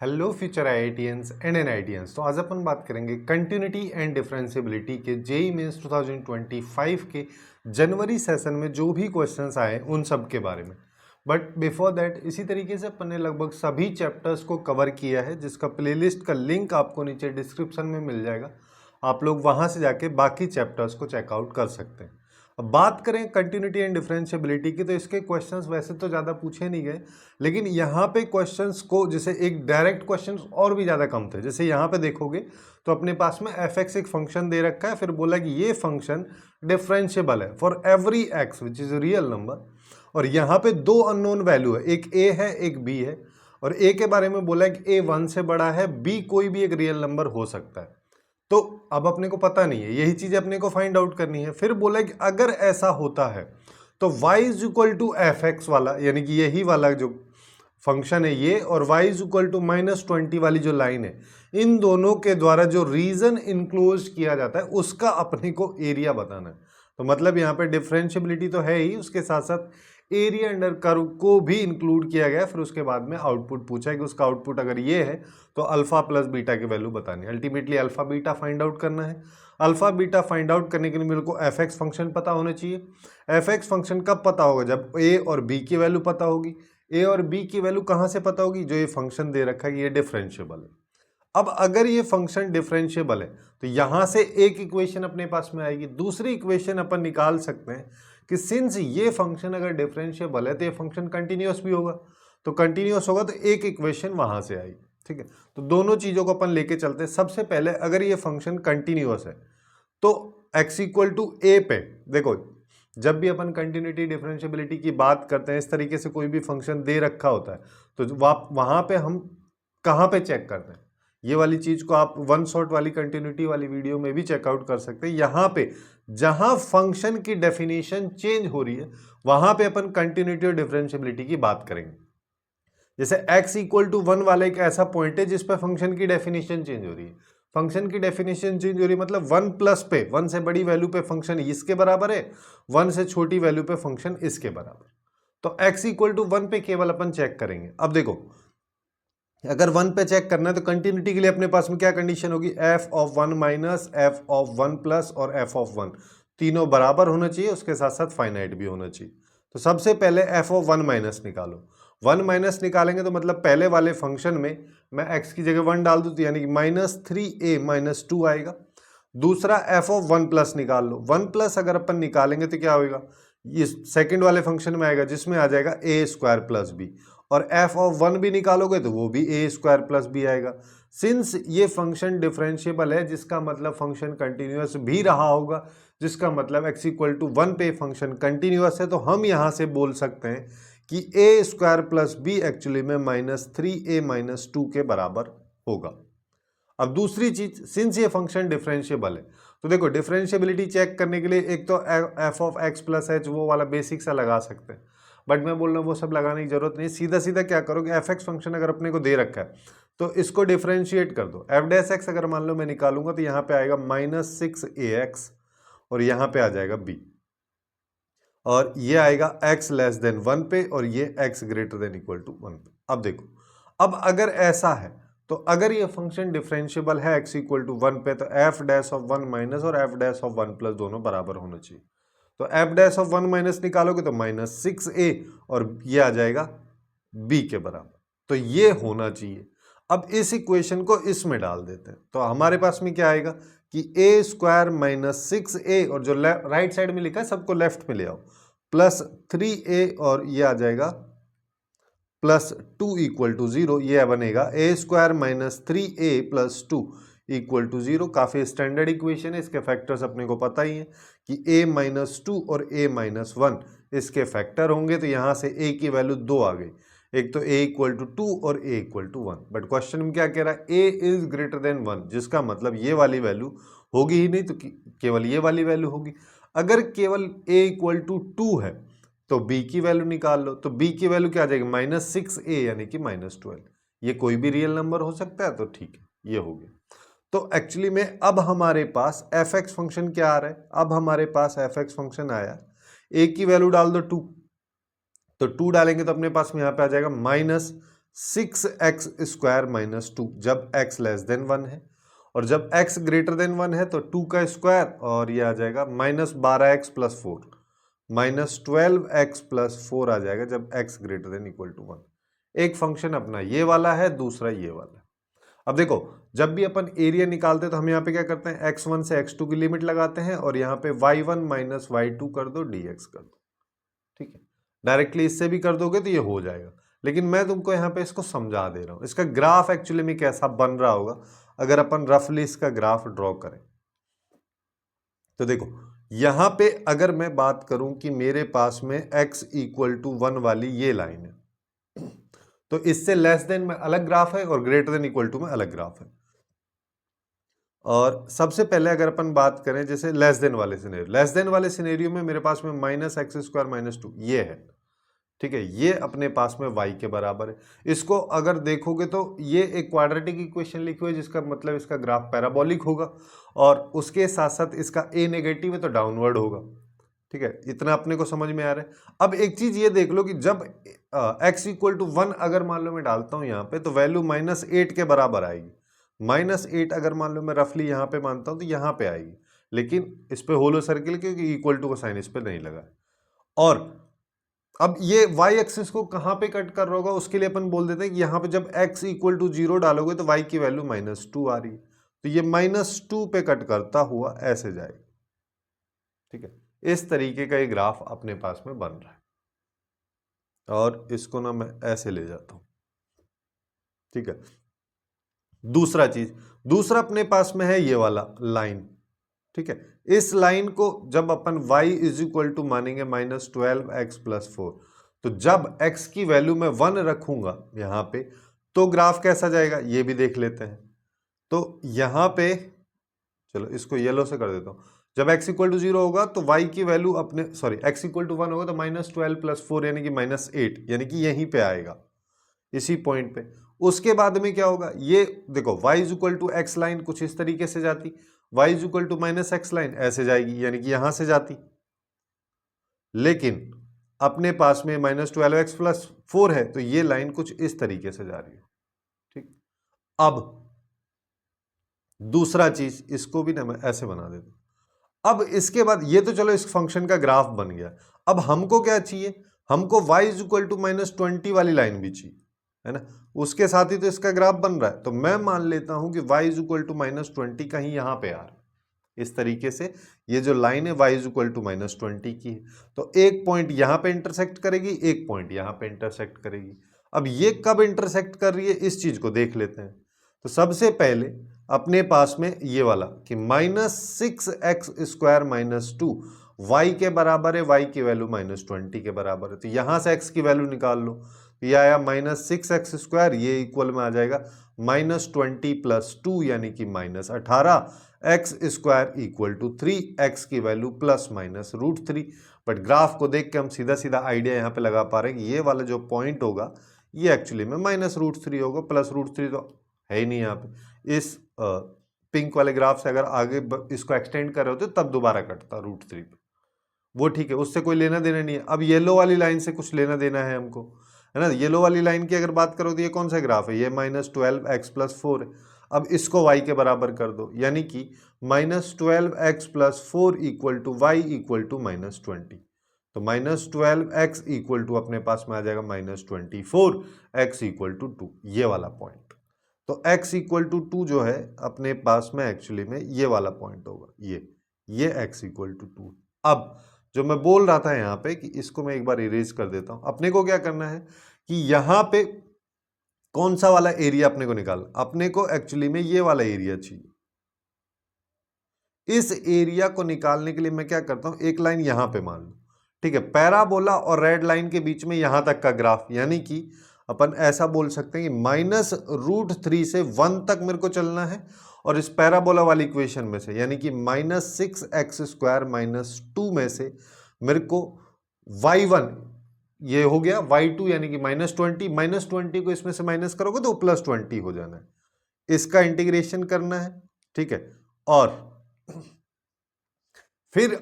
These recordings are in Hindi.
Hello future IITians and NITians. तो आज अपन बात करेंगे कंटिन्यूटी एंड डिफरेंशियबिलिटी के जेईई मेंस 2025 के जनवरी सेशन में जो भी क्वेश्चंस आए उन सब के बारे में। बट बिफोर दैट इसी तरीके से अपन ने लगभग सभी चैप्टर्स को कवर किया है, जिसका प्लेलिस्ट का लिंक आपको नीचे डिस्क्रिप्शन में मिल जाएगा। आप लोग वहाँ से जाके बाकी चैप्टर्स को चेकआउट कर सकते हैं। अब बात करें कंटिन्यूटी एंड डिफरेंशियबिलिटी की, तो इसके क्वेश्चंस वैसे तो ज़्यादा पूछे नहीं गए, लेकिन यहाँ पे क्वेश्चंस को जैसे एक डायरेक्ट क्वेश्चंस और भी ज़्यादा कम थे। जैसे यहाँ पे देखोगे तो अपने पास में fx एक फंक्शन दे रखा है, फिर बोला कि ये फंक्शन डिफरेंशियबल है for every x which is real number, और यहाँ पे दो अननोन वैल्यू है, एक a है एक b है, और a के बारे में बोला है कि a 1 से बड़ा है, b कोई भी एक रियल नंबर हो सकता है। तो अब अपने को पता नहीं है, यही चीज अपने को फाइंड आउट करनी है। फिर बोला कि अगर ऐसा होता है तो y is equal to F X वाला, यानी कि यही वाला जो फंक्शन है ये, और y इज इक्वल टू -20 वाली जो लाइन है, इन दोनों के द्वारा जो रीजन इनक्लोज किया जाता है उसका अपने को एरिया बताना है। तो मतलब यहाँ पे डिफरेंशियबिलिटी तो है ही, उसके साथ साथ एरिया अंडर कर्व को भी इंक्लूड किया गया। फिर उसके बाद में आउटपुट पूछा है कि उसका आउटपुट अगर ये है तो अल्फा प्लस बीटा की वैल्यू बतानी है। Ultimately alpha beta find out करना है। अल्फा बीटा फाइंड आउट करने के लिए मेरे को एफ एक्स फंक्शन पता होना चाहिए। एफ एक्स फंक्शन कब पता होगा? जब ए और बी की वैल्यू पता होगी। ए और बी की वैल्यू कहाँ से पता होगी? जो ये फंक्शन दे रखा है कि ये डिफरेंशियबल है। अब अगर ये फंक्शन डिफरेंशियबल है तो यहां से एक इक्वेशन अपने पास में आएगी। दूसरी इक्वेशन अपन निकाल सकते हैं कि सिंस ये फंक्शन अगर डिफरेंशियबल है तो ये फंक्शन कंटिन्यूअस भी होगा, तो कंटिन्यूअस होगा तो एक इक्वेशन वहां से आएगी। ठीक है, तो दोनों चीजों को अपन लेके चलते हैं। सबसे पहले अगर ये फंक्शन कंटिन्यूअस है तो x इक्वल टू ए पे देखो, जब भी अपन कंटिन्यूटी डिफरेंशियबिलिटी की बात करते हैं, इस तरीके से कोई भी फंक्शन दे रखा होता है तो वहां पे हम कहाँ पे चेक करते हैं? ये वाली चीज को आप वन शॉट वाली कंटिन्यूटी वाली वीडियो में भी चेकआउट कर सकते हैं। यहाँ पे जहां फंक्शन की डेफिनेशन चेंज हो रही है वहां पे अपन कंटिन्यूटी और डिफरेंशियबिलिटी की बात करेंगे। जैसे x इक्वल टू 1 वाला एक ऐसा पॉइंट है जिस पे फंक्शन की डेफिनेशन चेंज हो रही है। फंक्शन की डेफिनेशन चेंज हो रही है मतलब 1 प्लस पे, 1 से बड़ी वैल्यू पे फंक्शन इसके बराबर है, 1 से छोटी वैल्यू पे फंक्शन इसके बराबर। तो x इक्वल टू 1 पे केवल अपन चेक करेंगे। अब देखो, अगर 1 पे चेक करना है तो कंटिन्यूटी के लिए अपने पास में क्या कंडीशन होगी? f of 1 minus f of 1 plus और f ऑफ 1 तीनों बराबर होना चाहिए, उसके साथ साथ फाइनाइट भी होना चाहिए। तो सबसे पहले f ऑफ 1 माइनस निकालो। 1 माइनस निकालेंगे तो मतलब पहले वाले फंक्शन में मैं x की जगह 1 डाल दूँ तो यानी कि -3a माइनस 2 आएगा। दूसरा f ऑफ 1 प्लस निकाल लो। 1 प्लस अगर अपन निकालेंगे तो क्या होगा? ये सेकंड वाले फंक्शन में आएगा जिसमें आ जाएगा a स्क्वायर प्लस बी, और f ऑफ 1 भी निकालोगे तो वो भी a स्क्वायर प्लस बी आएगा। सिंस ये फंक्शन डिफरेंशियबल है, जिसका मतलब फंक्शन कंटिन्यूअस भी रहा होगा, जिसका मतलब x इक्वल टू 1 पे फंक्शन कंटिन्यूअस है, तो हम यहाँ से बोल सकते हैं कि a square plus B actually में -3a माइनस 2 के बराबर होगा। अब दूसरी चीज, सिंस ये फंक्शन डिफरेंशियबल है तो देखो डिफरेंशियबिलिटी चेक करने के लिए एक तो f of x plus H वो वाला बेसिक सा लगा सकते हैं, बट मैं बोल रहा हूँ वो सब लगाने की जरूरत नहीं। सीधा सीधा क्या करोगे, एफ एक्स फंक्शन अगर अपने को दे रखा है तो इसको डिफरेंशिएट कर दो। एफ डैश एक्स अगर मान लो मैं निकालूंगा तो यहाँ पे आएगा -6ax और यहाँ पे आ जाएगा b, और ये आएगा x लेस देन 1 पे और ये x greater than equal to 1 पे। अब देखो, अब अगर ऐसा है तो अगर ये फंक्शन डिफरेंशियबल है x इक्वल टू 1 पे तो f डैश ऑफ 1 माइनस और f डैश ऑफ 1 प्लस दोनों बराबर होना चाहिए। तो f डैश ऑफ 1 माइनस निकालोगे तो -6a और ये आ जाएगा b के बराबर, तो ये होना चाहिए। अब इस इक्वेशन को इसमें डाल देते हैं तो हमारे पास में क्या आएगा कि a स्क्वायर माइनस 6a, और जो राइट साइड में लिखा है सबको लेफ्ट में ले आओ, प्लस 3a और ये आ जाएगा +2 इक्वल टू 0। ये बनेगा a square minus 3a plus 2 equal to 0। काफी स्टैंडर्ड इक्वेशन है, इसके फैक्टर्स अपने को पता ही है कि a माइनस 2 और a माइनस 1 इसके फैक्टर होंगे, तो यहां से a की वैल्यू 2 आ गई। एक तो a इक्वल टू 2 और a equal to 1, but question में क्या कह रहा है? a इज ग्रेटर देन 1, जिसका मतलब ये वाली वैल्यू होगी ही नहीं, तो केवल ये वाली वैल्यू होगी। अगर केवल a इक्वल टू 2 है तो b की वैल्यू निकाल लो, तो b की वैल्यू क्या आ जाएगी? -6a यानी कि -12। ये कोई भी रियल नंबर हो सकता है, तो ठीक है, ये हो गया। तो एक्चुअली में अब हमारे पास एफ एक्स फंक्शन क्या आ रहा है? अब हमारे पास एफ एक्स फंक्शन आया, a की वैल्यू डाल दो 2, तो 2 डालेंगे तो अपने पास में यहाँ पे आ जाएगा 6x² - 2 जब x लेस देन 1 है, और जब x ग्रेटर देन 1 है तो 2 का स्क्वायर और ये आ जाएगा -12x + 4 -12x + 4 आ जाएगा जब x greater than equal to 1। एक फंक्शन अपना ये वाला है, दूसरा ये वाला है। अब देखो, जब भी अपन एरिया निकालते हैं तो हम यहाँ पे क्या करते हैं, x1 से x2 की लिमिट लगाते हैं और यहाँ पे y1 - y2 कर दो, dx कर दो। ठीक है, डायरेक्टली इससे भी कर दोगे तो ये हो जाएगा, लेकिन मैं तुमको यहाँ पे इसको समझा दे रहा हूँ। इसका ग्राफ एक्चुअली में कैसा बन रहा होगा अगर अपन रफली इसका ग्राफ ड्रॉ करें। तो देखो, यहां पे अगर मैं बात करूं कि मेरे पास में x = 1 वाली ये लाइन है, तो इससे लेस देन में अलग ग्राफ है और ग्रेटर देन इक्वल टू में अलग ग्राफ है। और सबसे पहले अगर अपन बात करें जैसे लेस देन वाले सिनेरियो में मेरे पास में -x² - 2 ये है। ठीक है, ये अपने पास में y के बराबर है। इसको अगर देखोगे तो ये एक क्वाड्रेटिक इक्वेशन लिखी हुई है, जिसका मतलब इसका ग्राफ पैराबोलिक होगा, और उसके साथ साथ इसका a नेगेटिव है तो डाउनवर्ड होगा। ठीक है, इतना अपने को समझ में आ रहा है। अब एक चीज ये देख लो कि जब x = 1 अगर मान लो मैं डालता हूं यहाँ पे तो वैल्यू -8 के बराबर आएगी। -8 अगर मान लो मैं रफली यहाँ पे मानता हूं तो यहाँ पे आएगी, लेकिन इस पे होलो सर्किल क्योंकि इक्वल टू का साइन इस पे नहीं लगा है। और अब ये y एक्सिस को कहां पे कट कर रहा होगा, उसके लिए अपन बोल देते हैं कि यहां पे जब x = 0 डालोगे तो y की वैल्यू -2 आ रही है, तो ये -2 पे कट करता हुआ ऐसे जाएगा। ठीक है, इस तरीके का ये ग्राफ अपने पास में बन रहा है, और इसको ना मैं ऐसे ले जाता हूं। ठीक है, दूसरा अपने पास में है ये वाला लाइन। ठीक है, इस लाइन को जब अपन y = मानेंगे -12x + 4, तो जब x की वैल्यू में 1 रखूंगा यहां पे तो ग्राफ कैसा जाएगा ये भी देख लेते हैं। तो यहां पे चलो इसको येलो से कर देता हूं। जब x = 0 होगा तो y की वैल्यू अपने x = 1 होगा तो -12 + 4 यानी कि -8 यानी कि यहीं पे आएगा, इसी पॉइंट पे। उसके बाद में क्या होगा, ये देखो y = x लाइन कुछ इस तरीके से जाती, y = -x लाइन ऐसे जाएगी यानी कि यहां से जाती, लेकिन अपने पास में -12x + 4 है तो ये लाइन कुछ इस तरीके से जा रही है। ठीक, अब दूसरा चीज, इसको भी ना मैं ऐसे बना देता हूं। अब इसके बाद ये तो चलो इस फंक्शन का ग्राफ बन गया। अब हमको क्या चाहिए, हमको y = -20 वाली लाइन भी चाहिए, है ना, उसके साथ ही तो इसका ग्राफ बन रहा है। तो मैं मान लेता हूं कि y = -20 कहीं यहां पे आ रहा है, इस तरीके से ये जो लाइन है y = -20 की है, तो एक पॉइंट यहां पे इंटरसेक्ट करेगी, एक पॉइंट यहां पे इंटरसेक्ट करेगी। अब ये कब इंटरसेक्ट कर रही है इस चीज को देख लेते हैं। तो सबसे पहले अपने पास में ये वाला कि -6x² - 2 y के बराबर है, y की वैल्यू -20 के बराबर है, तो यहां से x की वैल्यू निकाल लो। ये आया -6x², ये इक्वल में आ जाएगा -20 + 2 यानी कि -18, x² = 3, x की वैल्यू ±√3। बट ग्राफ को देख के हम सीधा सीधा आइडिया यहाँ पे लगा पा रहे हैं कि ये वाला जो पॉइंट होगा ये एक्चुअली में -√3 होगा, +√3 तो है ही नहीं यहाँ पे। इस पिंक वाले ग्राफ से अगर आगे इसको एक्सटेंड कर रहे होते तब दोबारा कटता √3 पे, वो ठीक है, उससे कोई लेना देना नहीं है। अब येलो वाली लाइन से कुछ लेना देना है हमको, है ना। येलो वाली लाइन की अगर बात करो तो ये कौन सा ग्राफ है, ये -12x + 4 है। अब इसको y के बराबर कर दो, यानी कि -12x + 4 = y = -20, तो -12x = अपने पास में आ जाएगा -24, x = 2, ये वाला पॉइंट। तो x = 2 जो है अपने पास में एक्चुअली में ये वाला पॉइंट होगा, ये x = 2। अब जो मैं बोल रहा था यहाँ पे कि इसको मैं एक बार इरेज कर देता हूं। अपने को क्या करना है कि यहां पे कौन सा वाला एरिया अपने को निकालना, अपने को एक्चुअली में ये वाला एरिया चाहिए। इस एरिया को निकालने के लिए मैं क्या करता हूं, एक लाइन यहां पे मान लो, ठीक है, पैराबोला और रेड लाइन के बीच में यहां तक का ग्राफ, यानी कि अपन ऐसा बोल सकते हैं कि -√3 से 1 तक मेरे को चलना है, और इस पैराबोला वाली इक्वेशन में से यानी कि -6x² - 2 में से मेरे को y1 ये हो गया, y2 यानी कि -20 को इसमें से माइनस करोगे तो +20 हो जाना है, इसका इंटीग्रेशन करना है। ठीक है, और फिर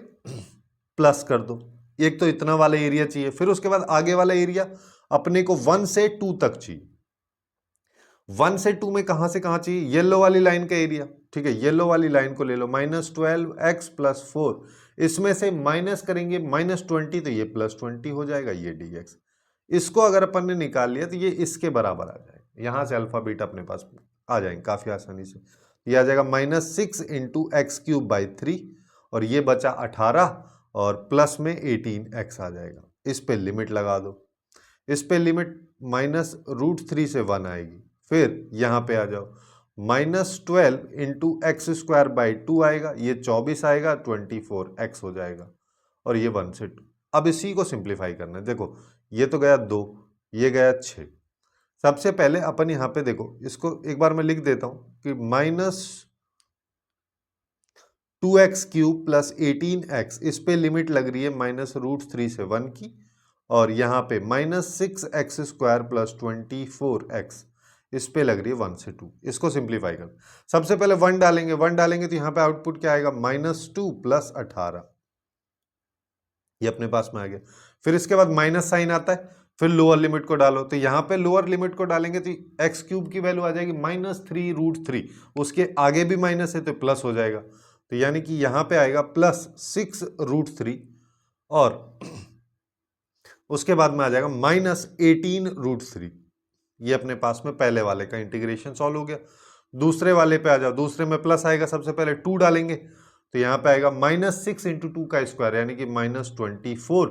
प्लस कर दो, एक तो इतना वाला एरिया चाहिए, फिर उसके बाद आगे वाला एरिया अपने को 1 से 2 तक चाहिए। 1 से 2 में कहाँ से कहाँ चाहिए, येलो वाली लाइन का एरिया, ठीक है, येलो वाली लाइन को ले लो, -12x + 4, इसमें से माइनस करेंगे -20 तो ये +20 हो जाएगा, ये dx। इसको अगर अपन ने निकाल लिया तो ये इसके बराबर आ जाएगा, यहाँ से अल्फा बीटा अपने पास आ जाएंगे काफ़ी आसानी से। ये आ जाएगा -6 × x³/3 और ये बचा 18 और प्लस में 18x आ जाएगा। इस पे लिमिट लगा दो, इस पे लिमिट -√3 से 1 आएगी, फिर यहाँ पे आ जाओ, -12 × x²/2 आएगा, ये 24 आएगा, 24x हो जाएगा और ये 1 से 2। अब इसी को सिंप्लीफाई करना है, देखो ये तो गया 2, ये गया 6। सबसे पहले अपन यहाँ पे देखो, इसको एक बार मैं लिख देता हूँ कि -2x³ + 18x, इस पे लिमिट लग रही है -√3 से 1 की, और यहाँ पे -6x² + 24x, इस पे लग रही है 1 से 2। इसको सिंप्लीफाई कर, सबसे पहले 1 डालेंगे, 1 डालेंगे तो यहाँ पे आउटपुट क्या आएगा, -2 + 18, ये अपने पास में आ गया। फिर इसके बाद माइनस साइन आता है, फिर लोअर लिमिट को डालो, तो यहाँ पे लोअर लिमिट को डालेंगे तो x³ की वैल्यू आ जाएगी -3√3, उसके आगे भी माइनस है तो प्लस हो जाएगा, तो यानी कि यहाँ पे आएगा +6√3 और उसके बाद में आ जाएगा -18√3। ये अपने पास में पहले वाले का इंटीग्रेशन सॉल्व हो गया। दूसरे वाले पे आ जाओ, दूसरे में प्लस आएगा, सबसे पहले 2 डालेंगे तो यहाँ पे आएगा -6 × 2 का स्क्वायर, यानी कि -24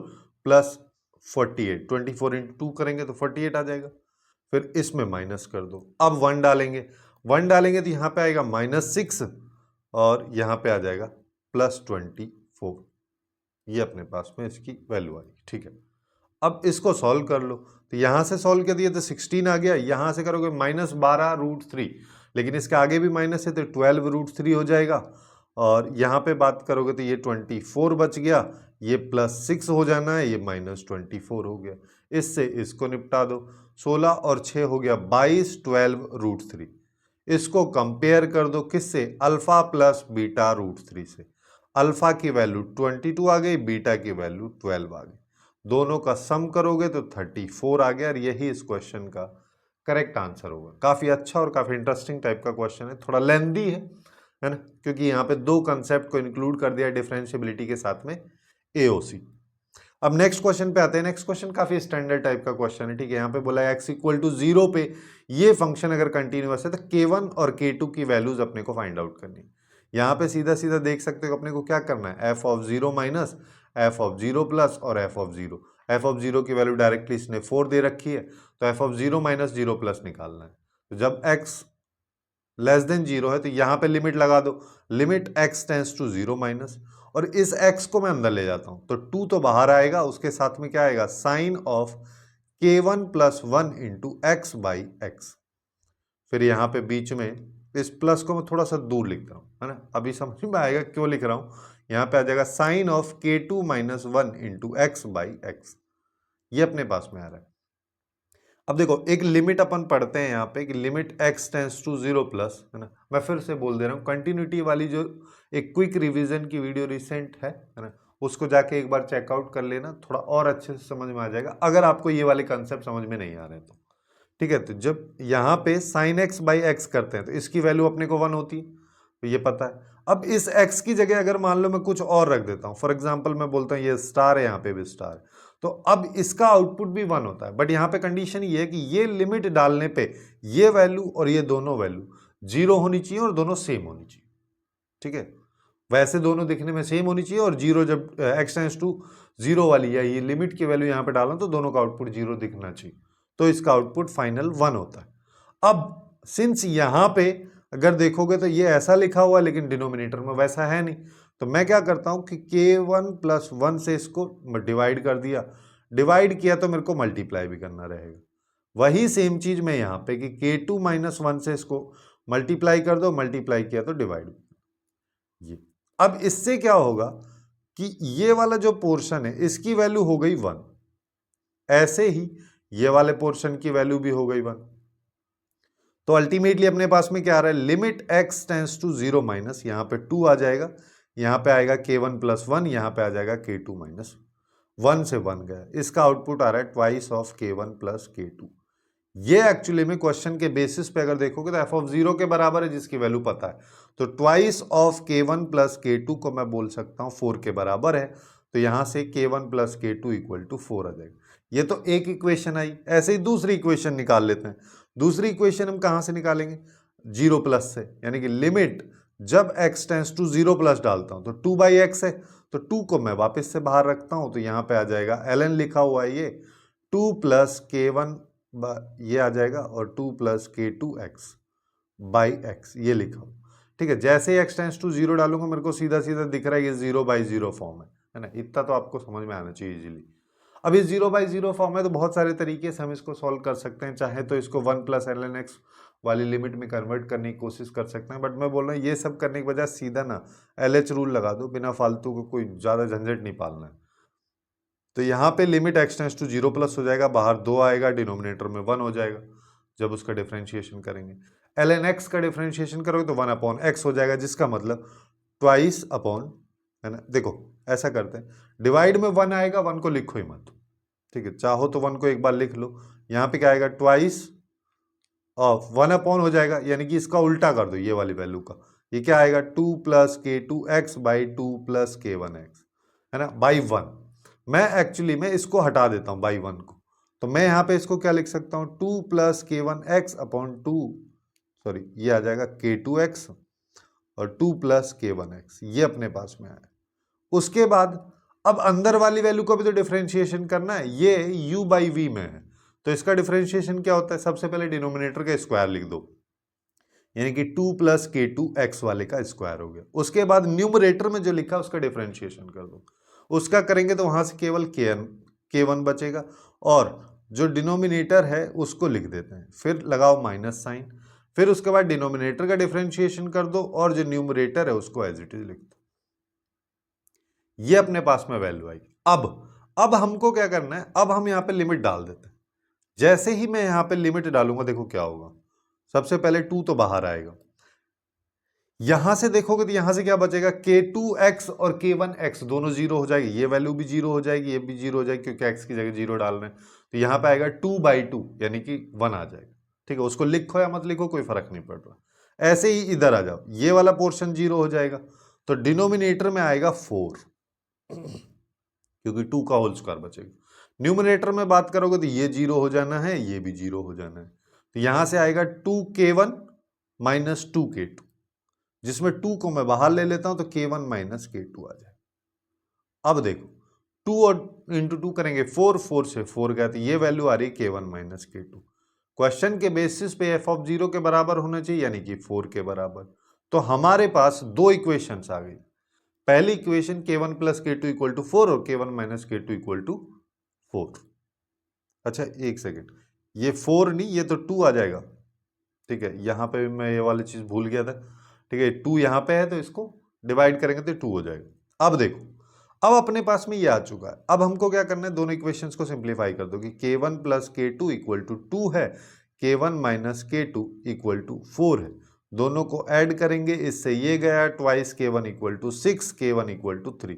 + 48, 24 × 2 करेंगे तो 48 आ जाएगा। फिर इसमें माइनस कर दो, अब 1 डालेंगे, 1 डालेंगे तो यहाँ पे आएगा -6 और यहाँ पे आ जाएगा +24, ये अपने पास में इसकी वैल्यू आई, ठीक है। अब इसको सॉल्व कर लो, तो यहाँ से सॉल्व कर दिया तो 16 आ गया, यहाँ से करोगे -12√3, लेकिन इसके आगे भी माइनस है तो 12√3 हो जाएगा, और यहाँ पे बात करोगे तो ये 24 बच गया, ये +6 हो जाना है, ये -24 हो गया। इससे इसको निपटा दो, 16 और 6 हो गया 22, 12√3। इसको कंपेयर कर दो किससे, अल्फा प्लस बीटा √3 से। अल्फा की वैल्यू 22 आ गई, बीटा की वैल्यू 12 आ गई, दोनों का सम करोगे तो 34 आ गया, और यही इस क्वेश्चन का करेक्ट आंसर होगा। काफी अच्छा और काफी इंटरेस्टिंग टाइप का क्वेश्चन है, थोड़ा लेंथी है ना, क्योंकि यहाँ पे दो कंसेप्ट को इंक्लूड कर दिया डिफरेंशिएबिलिटी के साथ में एओसी। अब नेक्स्ट क्वेश्चन पे आते हैं। नेक्स्ट क्वेश्चन काफी स्टैंडर्ड टाइप का क्वेश्चन है, ठीक है। यहाँ पे बोला है x=0 पे ये फंक्शन अगर कंटिन्यूअस है तो k1 और k2 की वैल्यूज अपने को फाइंड आउट करनी है। यहाँ पे सीधा सीधा देख सकते हो अपने को क्या करना है, f(0) माइनस f(0) प्लस और f(0). f(0) की वैल्यू डायरेक्टली इसने 4 दे रखी है, तो f(0) माइनस 0 प्लस निकालना है। तो जब x लेस देन 0 है तो यहाँ पे लिमिट लगा दो, limit x tends to 0 minus, और इस x को मैं अंदर ले जाता हूं तो 2 तो बाहर आएगा, उसके साथ में क्या आएगा, साइन ऑफ k1 + 1 × x/x। फिर यहाँ पे बीच में इस प्लस को मैं थोड़ा सा दूर लिख रहा हूं, है ना, अभी समझ में आएगा क्यों लिख रहा हूं। यहाँ पे आ जाएगा साइन ऑफ k2 - 1 × x/x, ये अपने पास में आ रहा है। अब देखो एक लिमिट अपन पढ़ते हैं यहाँ पे कि limit x tends to 0 plus, है ना। मैं फिर से बोल दे रहा हूँ, कंटिन्यूटी वाली जो एक क्विक रिवीजन की वीडियो रिसेंट है ना, उसको जाके एक बार चेकआउट कर लेना, थोड़ा और अच्छे से समझ में आ जाएगा अगर आपको ये वाले कंसेप्ट समझ में नहीं आ रहे तो, ठीक है। तो जब यहाँ पे साइन x/x करते हैं तो इसकी वैल्यू अपने को 1 होती है, तो ये पता है। अब इस x की जगह अगर मान लो मैं कुछ और रख देता हूँ, फॉर एग्जाम्पल मैं बोलता हूँ ये स्टार है, यहाँ पे भी स्टार है, तो अब इसका आउटपुट भी 1 होता है। बट यहाँ पे कंडीशन ये है कि ये लिमिट डालने पे ये वैल्यू और ये दोनों वैल्यू 0 होनी चाहिए और दोनों सेम होनी चाहिए, ठीक है। वैसे दोनों दिखने में सेम होनी चाहिए, और 0 जब x टेंस टू 0 वाली या ये लिमिट की वैल्यू यहाँ पे डालो तो दोनों का आउटपुट 0 दिखना चाहिए, तो इसका आउटपुट फाइनल 1 होता है। अब सिंस यहाँ पे अगर देखोगे तो ये ऐसा लिखा हुआ है लेकिन डिनोमिनेटर में वैसा है नहीं, तो मैं क्या करता हूं कि k1 + 1 से इसको डिवाइड कर दिया, डिवाइड किया तो मेरे को मल्टीप्लाई भी करना रहेगा। वही सेम चीज मैं यहाँ पे कि k2 - 1 से इसको मल्टीप्लाई कर दो, मल्टीप्लाई किया तो डिवाइड। ये अब इससे क्या होगा कि ये वाला जो पोर्शन है इसकी वैल्यू हो गई 1, ऐसे ही ये वाले पोर्शन की वैल्यू भी हो गई 1। तो अल्टीमेटली अपने पास में क्या आ रहा है, limit x tends to 0 minus, यहाँ पे 2 आ जाएगा, यहाँ पे आएगा k1 + 1, यहाँ पे आ जाएगा k2 - 1 से 1 गया, इसका आउटपुट आ रहा है ट्वाइस ऑफ k1 + k2। ये एक्चुअली में क्वेश्चन के बेसिस पे अगर देखोगे तो एफ ऑफ 0 के बराबर है, जिसकी वैल्यू पता है, तो twice of k1 plus k2 को मैं बोल सकता हूं 4 के बराबर है, तो यहां से k1 plus k2 equal to 4 आ जाएगा। ये तो एक इक्वेशन आई। ऐसे ही दूसरी इक्वेशन निकाल लेते हैं। दूसरी इक्वेशन हम कहां से निकालेंगे? 0 प्लस से, यानी कि लिमिट जब x टेंस टू 0 प्लस डालता हूं तो 2/x है, तो 2 को मैं वापस से बाहर रखता हूं, तो यहां पे आ जाएगा ln लिखा हुआ है ये 2 प्लस k1 ये आ जाएगा, और 2 प्लस k2x बाई एक्स ये लिखा हूं। ठीक है, जैसे ही x टेंस टू 0 डालूंगा मेरे को सीधा सीधा दिख रहा है ये 0/0 फॉर्म है ना। इतना तो आपको समझ में आना चाहिए इजीली। अब इस 0/0 फॉर्म है तो बहुत सारे तरीके से हम इसको सॉल्व कर सकते हैं। चाहे तो इसको 1 प्लस ln x वाली लिमिट में कन्वर्ट करने की कोशिश कर सकते हैं, बट मैं बोल रहा हूँ ये सब करने के बजाय सीधा ना LH रूल लगा दो, बिना फालतू को कोई ज़्यादा झंझट नहीं पालना है। तो यहाँ पे limit x tends to 0 plus हो जाएगा, बाहर 2 आएगा, डिनोमिनेटर में 1 हो जाएगा जब उसका डिफ्रेंशिएशन करेंगे। ln x का डिफ्रेंशिएशन करोगे तो 1/x हो जाएगा, जिसका मतलब ट्वाइस अपॉन, है ना। देखो ऐसा करते हैं, डिवाइड में 1 आएगा, 1 को लिखो ही मत, ठीक है। चाहो तो 1 को एक बार लिख लो। यहाँ पे क्या आएगा? ट्वाइस ऑफ 1/, हो जाएगा, यानी कि इसका उल्टा कर दो ये वाली वैल्यू का। ये क्या आएगा? 2 plus k2x by 2 plus k1x, है ना, बाई 1। मैं एक्चुअली में इसको हटा देता हूं बाई 1 को, तो मैं यहाँ पे इसको क्या लिख सकता हूँ? 2 प्लस k1x अपॉन 2, सॉरी ये आ जाएगा k2x और 2 प्लस k1x, ये अपने पास में आया। उसके बाद अब अंदर वाली वैल्यू को भी तो डिफरेंशिएशन करना है, ये u बाई v में है, तो इसका डिफरेंशिएशन क्या होता है? सबसे पहले डिनोमिनेटर का स्क्वायर लिख दो, यानी कि 2 प्लस k2x वाले का स्क्वायर हो गया। उसके बाद न्यूमरेटर में जो लिखा है उसका डिफरेंशिएशन कर दो। उसका करेंगे तो वहां से केवल k1 बचेगा, और जो डिनोमिनेटर है उसको लिख देते हैं, फिर लगाओ माइनस साइन, फिर उसके बाद डिनोमिनेटर का डिफरेंशिएशन कर दो, और जो न्यूमरेटर है उसको एज इट इज लिख दो। ये अपने पास में वैल्यू आई। अब हमको क्या करना है? अब हम यहाँ पे लिमिट डाल देते हैं। जैसे ही मैं यहाँ पे लिमिट डालूंगा, देखो क्या होगा। सबसे पहले 2 तो बाहर आएगा, यहां से देखोगे तो यहां से क्या बचेगा? k2x और k1x दोनों 0 हो जाएगी, ये वैल्यू भी 0 हो जाएगी, ये भी 0 हो जाएगी, क्योंकि x की जगह 0 डाल रहे हैं। तो यहां पे आएगा 2/2, यानी कि 1 आ जाएगा। ठीक है, उसको लिखो या मत लिखो कोई फर्क नहीं पड़ रहा। ऐसे ही इधर आ जाओ, ये वाला पोर्शन 0 हो जाएगा, तो डिनोमिनेटर में आएगा 4, क्योंकि 2 का होल स्क्वायर बचेगा। न्यूमिनेटर में बात करोगे तो ये 0 हो जाना है, ये भी 0 हो जाना है, तो यहां से आएगा 2k1 माइनस 2k2, जिसमें 2 को मैं बाहर ले लेता हूं तो k1 माइनस k2 आ जाए। अब देखो 2 और इंटू 2 करेंगे 4, 4 से 4 गया, तो ये वैल्यू आ रही है k1 माइनस k2। क्वेश्चन के बेसिस पे f ऑफ 0 के बराबर होना चाहिए, यानी कि 4 के बराबर। तो हमारे पास दो इक्वेशंस आ गई। पहली equation k1 plus k2 equal to 4 और k1 minus k2 equal to 4। अच्छा एक सेकेंड, ये 4 नहीं, ये तो 2 आ जाएगा। ठीक है, यहां पे मैं ये वाली चीज भूल गया था। ठीक है, 2 यहां पे है तो इसको डिवाइड करेंगे तो 2 हो जाएगा। अब देखो, अब अपने पास में ये आ चुका है। अब हमको क्या करना है? दोनों इक्वेशंस को सिंप्लीफाई कर दो कि k1 plus k2 equal to 2 है, k1 minus k2 equal to 4 है। दोनों को ऐड करेंगे, इससे ये गया twice k1 equal to 6, k1 equal to 3।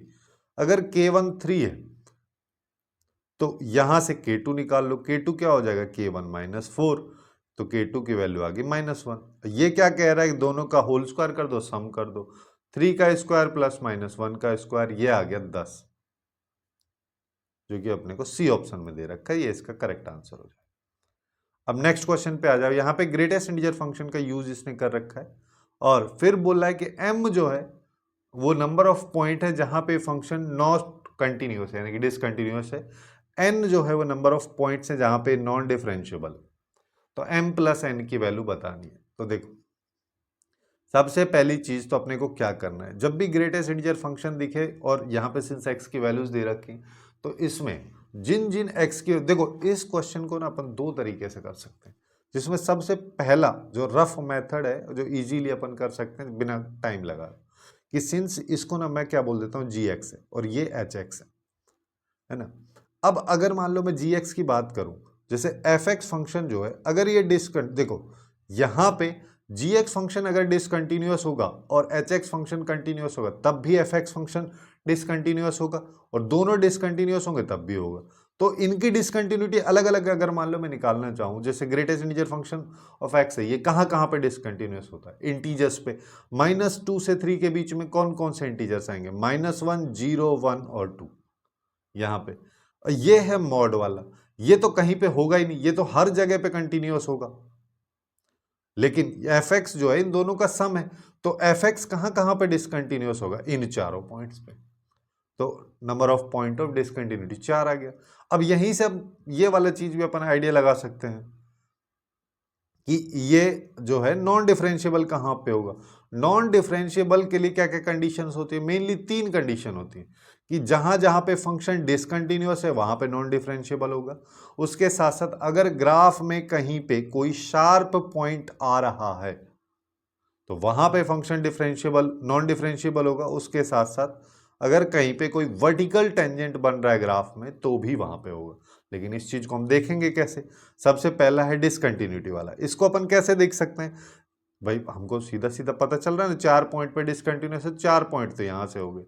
अगर k1 3 है तो यहां से k2 निकाल लो, k2 क्या हो जाएगा? k1 माइनस 4, तो k2 की वैल्यू आ गई -1। ये क्या कह रहा है कि दोनों का होल स्क्वायर कर दो, सम कर दो। 3 का स्क्वायर प्लस -1 का स्क्वायर, ये आ गया 10, जो कि अपने को सी ऑप्शन में दे रखा है, ये इसका करेक्ट आंसर हो जाएगा। अब नेक्स्ट क्वेश्चन पे आ जाओ। यहाँ पे ग्रेटेस्ट इंटीजर फंक्शन का यूज इसने कर रखा है, और फिर बोला है कि m जो है वो नंबर ऑफ पॉइंट है जहां पे फंक्शन नॉट कंटिन्यूस है, यानी कि डिसकंटिन्यूस है। n जो है वो नंबर ऑफ पॉइंट्स है जहां पे नॉन डिफरेंशिएबल। तो m प्लस n की वैल्यू बतानी है। तो देखो सबसे पहली चीज तो अपने को क्या करना है, जब भी ग्रेटेस्ट इंटीजर फंक्शन दिखे और यहाँ पे सिंस x की वैल्यूज दे रखी, तो इसमें जिन जिन x की, देखो इस क्वेश्चन को ना अपन दो तरीके से कर सकते हैं, जिसमें सबसे पहला जो रफ मेथड है, जो इजीली अपन कर सकते हैं बिना टाइम लगा, कि सिंस इसको ना मैं क्या बोल देता हूँ gx है और ये hx है ना। अब अगर मान लो मैं gx की बात करूं, जैसे fx फंक्शन जो है अगर ये देखो यहां पे gx फंक्शन अगर डिसकंटिन्यूअस होगा और hx फंक्शन कंटिन्यूअस होगा तब भी fx फंक्शन डिसकंटिन्यूअस होगा, और दोनों डिसकंटिन्यूअस होंगे तब भी होगा। तो इनकी डिसकंटिन्यूटी अलग अलग अगर मान लो मैं निकालना चाहूँ, जैसे greatest integer function of x है, ये कहाँ कहाँ पे डिसकंटिन्यूस होता है? इंटीजर्स पे। -2 से 3 के बीच में कौन कौन से इंटीजर्स आएंगे? -1, 0, 1 और 2 यहाँ पे। ये है मॉड वाला, ये तो कहीं पे होगा ही नहीं, ये तो हर जगह पे कंटिन्यूस होगा। लेकिन fx जो है इन दोनों का सम है, तो fx कहाँ कहाँ पे डिसकंटिन्यूस होगा? इन चारों पॉइंट्स पे। तो number of point of discontinuity 4 आ गया। अब यहीं से अब ये वाला चीज भी अपन आइडिया लगा सकते हैं कि ये जो है नॉन डिफरेंशिएबल कहाँ पे होगा। नॉन डिफरेंशिएबल के लिए क्या क्या कंडीशंस होती है? मेनली 3 कंडीशन होती है कि जहां जहां पे फंक्शन डिसकंटिन्यूअस है वहां पे नॉन डिफरेंशिएबल होगा। उसके साथ साथ अगर ग्राफ में कहीं पे कोई शार्प पॉइंट आ रहा है तो वहां पे फंक्शन डिफरेंशिएबल नॉन डिफरेंशिएबल होगा। उसके साथ साथ अगर कहीं पे कोई वर्टिकल टेंजेंट बन रहा है ग्राफ में तो भी वहां पे होगा। लेकिन इस चीज को हम देखेंगे कैसे? सबसे पहला है डिसकंटिन्यूटी वाला। इसको अपन कैसे देख सकते हैं भाई? हमको सीधा सीधा पता चल रहा है ना, 4 पॉइंट पे डिसकंटिन्यूस है, 4 पॉइंट तो यहां से हो गए।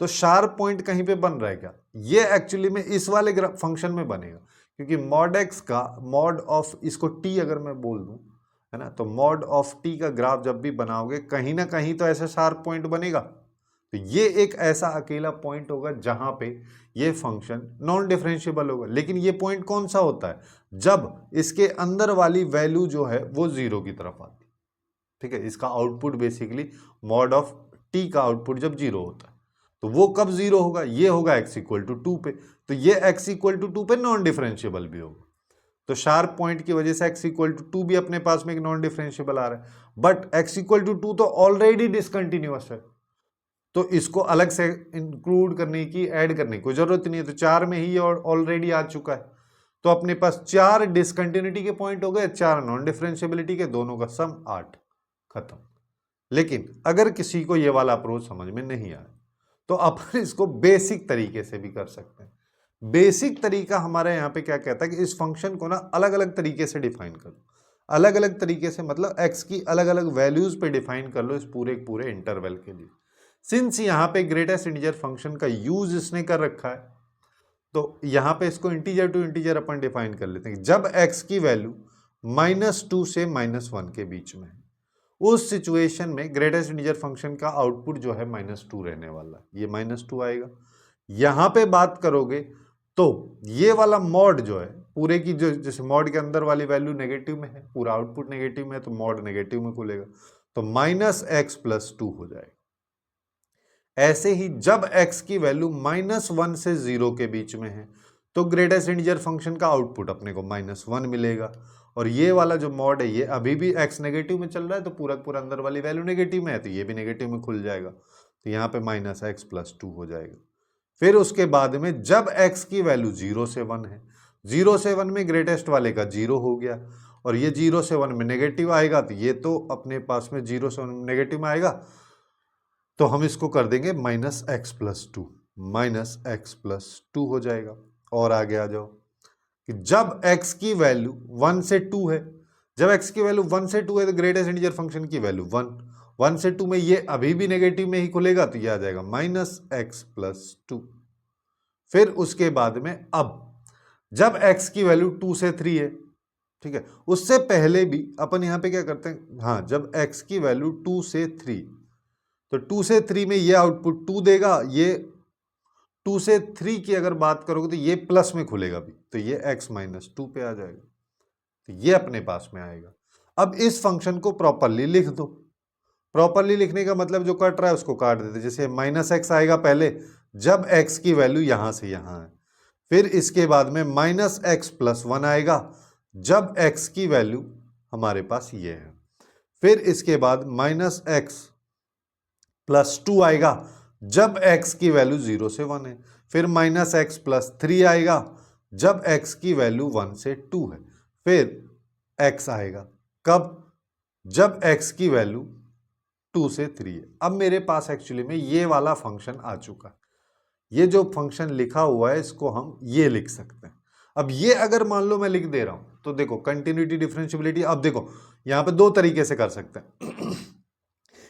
तो शार्प पॉइंट कहीं पे बन रहा है क्या? ये एक्चुअली में इस वाले फंक्शन में बनेगा, क्योंकि मॉड एक्स का मॉड ऑफ इसको टी अगर मैं बोल दूं, है ना, तो मॉड ऑफ टी का ग्राफ जब भी बनाओगे कहीं ना कहीं तो ऐसा शार्प पॉइंट बनेगा। तो ये एक ऐसा अकेला पॉइंट होगा जहां पे ये फंक्शन नॉन डिफरेंशिएबल होगा। लेकिन ये पॉइंट कौन सा होता है? जब इसके अंदर वाली वैल्यू जो है वो 0 की तरफ आती है। ठीक है, इसका output basically mod of T का आउटपुट जब 0 होता है तो वो कब 0 होगा? ये होगा x इक्वल टू 2 पे। तो ये x इक्वल टू 2 पे नॉन डिफरेंशिएबल भी होगा। तो शार्प पॉइंट की वजह से x इक्वल टू 2 भी अपने पास में एक नॉन डिफरेंशिएबल आ रहा है, बट x इक्वल टू 2 तो ऑलरेडी डिसकंटिन्यूअस है, तो इसको अलग से इंक्लूड करने की, ऐड करने की कोई जरूरत नहीं है। तो 4 में ही ऑलरेडी आ चुका है। तो अपने पास 4 डिसकंटिन्यूटी के पॉइंट हो गए, 4 नॉन डिफरेंशिएबिलिटी के, दोनों का सम 8, खत्म। लेकिन अगर किसी को ये वाला अप्रोच समझ में नहीं आया तो अपन इसको बेसिक तरीके से भी कर सकते हैं। बेसिक तरीका हमारे यहाँ पे क्या कहता है कि इस फंक्शन को ना अलग अलग तरीके से डिफाइन कर लो। अलग अलग तरीके से मतलब x की अलग अलग वैल्यूज पे डिफाइन कर लो इस पूरे इंटरवल के लिए। सिंस यहाँ पे ग्रेटेस्ट इंटीजर फंक्शन का यूज इसने कर रखा है तो यहाँ पे इसको इंटीजर टू इंटीजर अपन डिफाइन कर लेते हैं। जब x की वैल्यू -2 से -1 के बीच में है, उस सिचुएशन में ग्रेटेस्ट इंटीजर फंक्शन का आउटपुट जो है -2 रहने वाला है, ये -2 आएगा। यहां पे बात करोगे तो ये वाला मॉड जो है पूरे की, जो जैसे मॉड के अंदर वाली वैल्यू नेगेटिव में है, पूरा आउटपुट नेगेटिव में है, तो मॉड नेगेटिव में खुलेगा, तो -x+2 हो जाएगा। ऐसे ही जब x की वैल्यू -1 से 0 के बीच में है तो ग्रेटेस्ट इंटीजर फंक्शन का आउटपुट अपने को -1 मिलेगा। और ये वाला जो मॉड है ये अभी भी x नेगेटिव में चल रहा है, तो पूरा पूरा अंदर वाली वैल्यू नेगेटिव में है, तो ये भी नेगेटिव में खुल जाएगा, तो यहाँ पे -x+2 हो जाएगा। फिर उसके बाद में जब x की वैल्यू 0 से 1 है, 0 से 1 में ग्रेटेस्ट वाले का 0 हो गया, और ये 0 से 1 में नेगेटिव आएगा, तो ये तो अपने पास में 0 से 1 में नेगेटिव में आएगा, तो हम इसको कर देंगे -x+2, -x+2 हो जाएगा। और आगे आ जाओ कि जब x की वैल्यू 1 से 2 है, जब x की वैल्यू 1 से 2 है तो ग्रेटेस्ट इंटीजर फंक्शन की वैल्यू 1, 1 से 2 में ये अभी भी नेगेटिव में ही खुलेगा, तो ये आ जाएगा -x+2। फिर उसके बाद में अब जब x की वैल्यू 2 से 3 है, ठीक है, उससे पहले भी अपन यहां पे क्या करते हैं, हाँ, जब x की वैल्यू 2 से 3, तो 2 से 3 में ये आउटपुट 2 देगा, ये 2 से 3 की अगर बात करोगे तो ये प्लस में खुलेगा भी, तो ये x-2 पे आ जाएगा, तो ये अपने पास में आएगा। अब इस फंक्शन को प्रॉपरली लिख दो। प्रॉपरली लिखने का मतलब जो कट रहा है उसको काट देते, जैसे -x आएगा पहले जब x की वैल्यू यहां से यहां है, फिर इसके बाद में -x+1 आएगा जब x की वैल्यू हमारे पास ये है, फिर इसके बाद -x+2 आएगा जब x की वैल्यू 0 से 1 है, फिर -x+3 आएगा जब x की वैल्यू 1 से 2 है, फिर x आएगा कब? जब x की वैल्यू 2 से 3 है। अब मेरे पास एक्चुअली में ये वाला फंक्शन आ चुका है। ये जो फंक्शन लिखा हुआ है इसको हम ये लिख सकते हैं। अब ये अगर मान लो मैं लिख दे रहा हूं तो देखो कंटिन्यूटी डिफरेंशिएबिलिटी, अब देखो यहां पे दो तरीके से कर सकते हैं।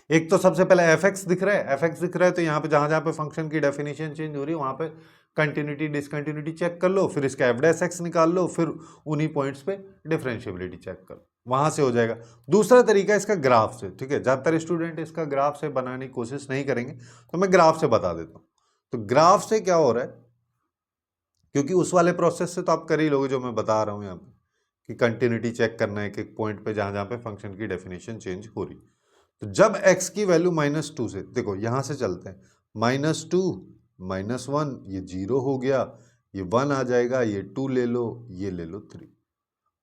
एक तो सबसे पहले fx दिख रहा है, fx दिख रहा है तो यहाँ पे जहां जहां पे फंक्शन की डेफिनेशन चेंज हो रही है वहां पे कंटिन्यूटी डिसकंटिन्यूटी चेक कर लो, फिर इसका एफ डैश एक्स निकाल लो, फिर उन्हीं पॉइंट्स पे डिफरेंशिएबिलिटी चेक कर लो, वहां से हो जाएगा। दूसरा तरीका इसका ग्राफ से, ठीक है, ज्यादातर स्टूडेंट इसका ग्राफ से बनाने की कोशिश नहीं करेंगे, तो मैं ग्राफ से बता देता हूं। तो ग्राफ से क्या हो रहा है, क्योंकि उस वाले प्रोसेस से तो आप कर ही लोगे जो मैं बता रहा हूं यहाँ पे, कि कंटिन्यूटी चेक करना है एक पॉइंट पे जहां जहां पे फंक्शन की डेफिनेशन चेंज हो रही। तो जब x की वैल्यू -2 से, देखो यहां से चलते हैं, -2 -1, ये 0 हो गया, ये 1 आ जाएगा, ये 2 ले लो, ये ले लो 3।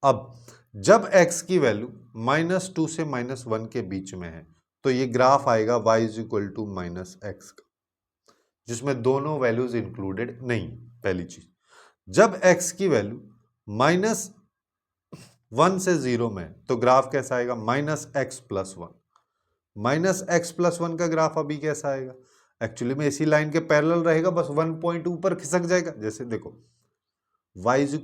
अब जब x की वैल्यू -2 से -1 के बीच में है, तो ये ग्राफ आएगा y = -x का, जिसमें दोनों वैल्यूज इंक्लूडेड नहीं। पहली चीज, जब x की वैल्यू -1 से 0 में, तो ग्राफ कैसा आएगा, -x+1। -x+1 का ग्राफ अभी कैसा आएगा, एक्चुअली में इसी लाइन के पैरेलल रहेगा, बस 1 पॉइंट ऊपर खिसक जाएगा। जैसे देखो y =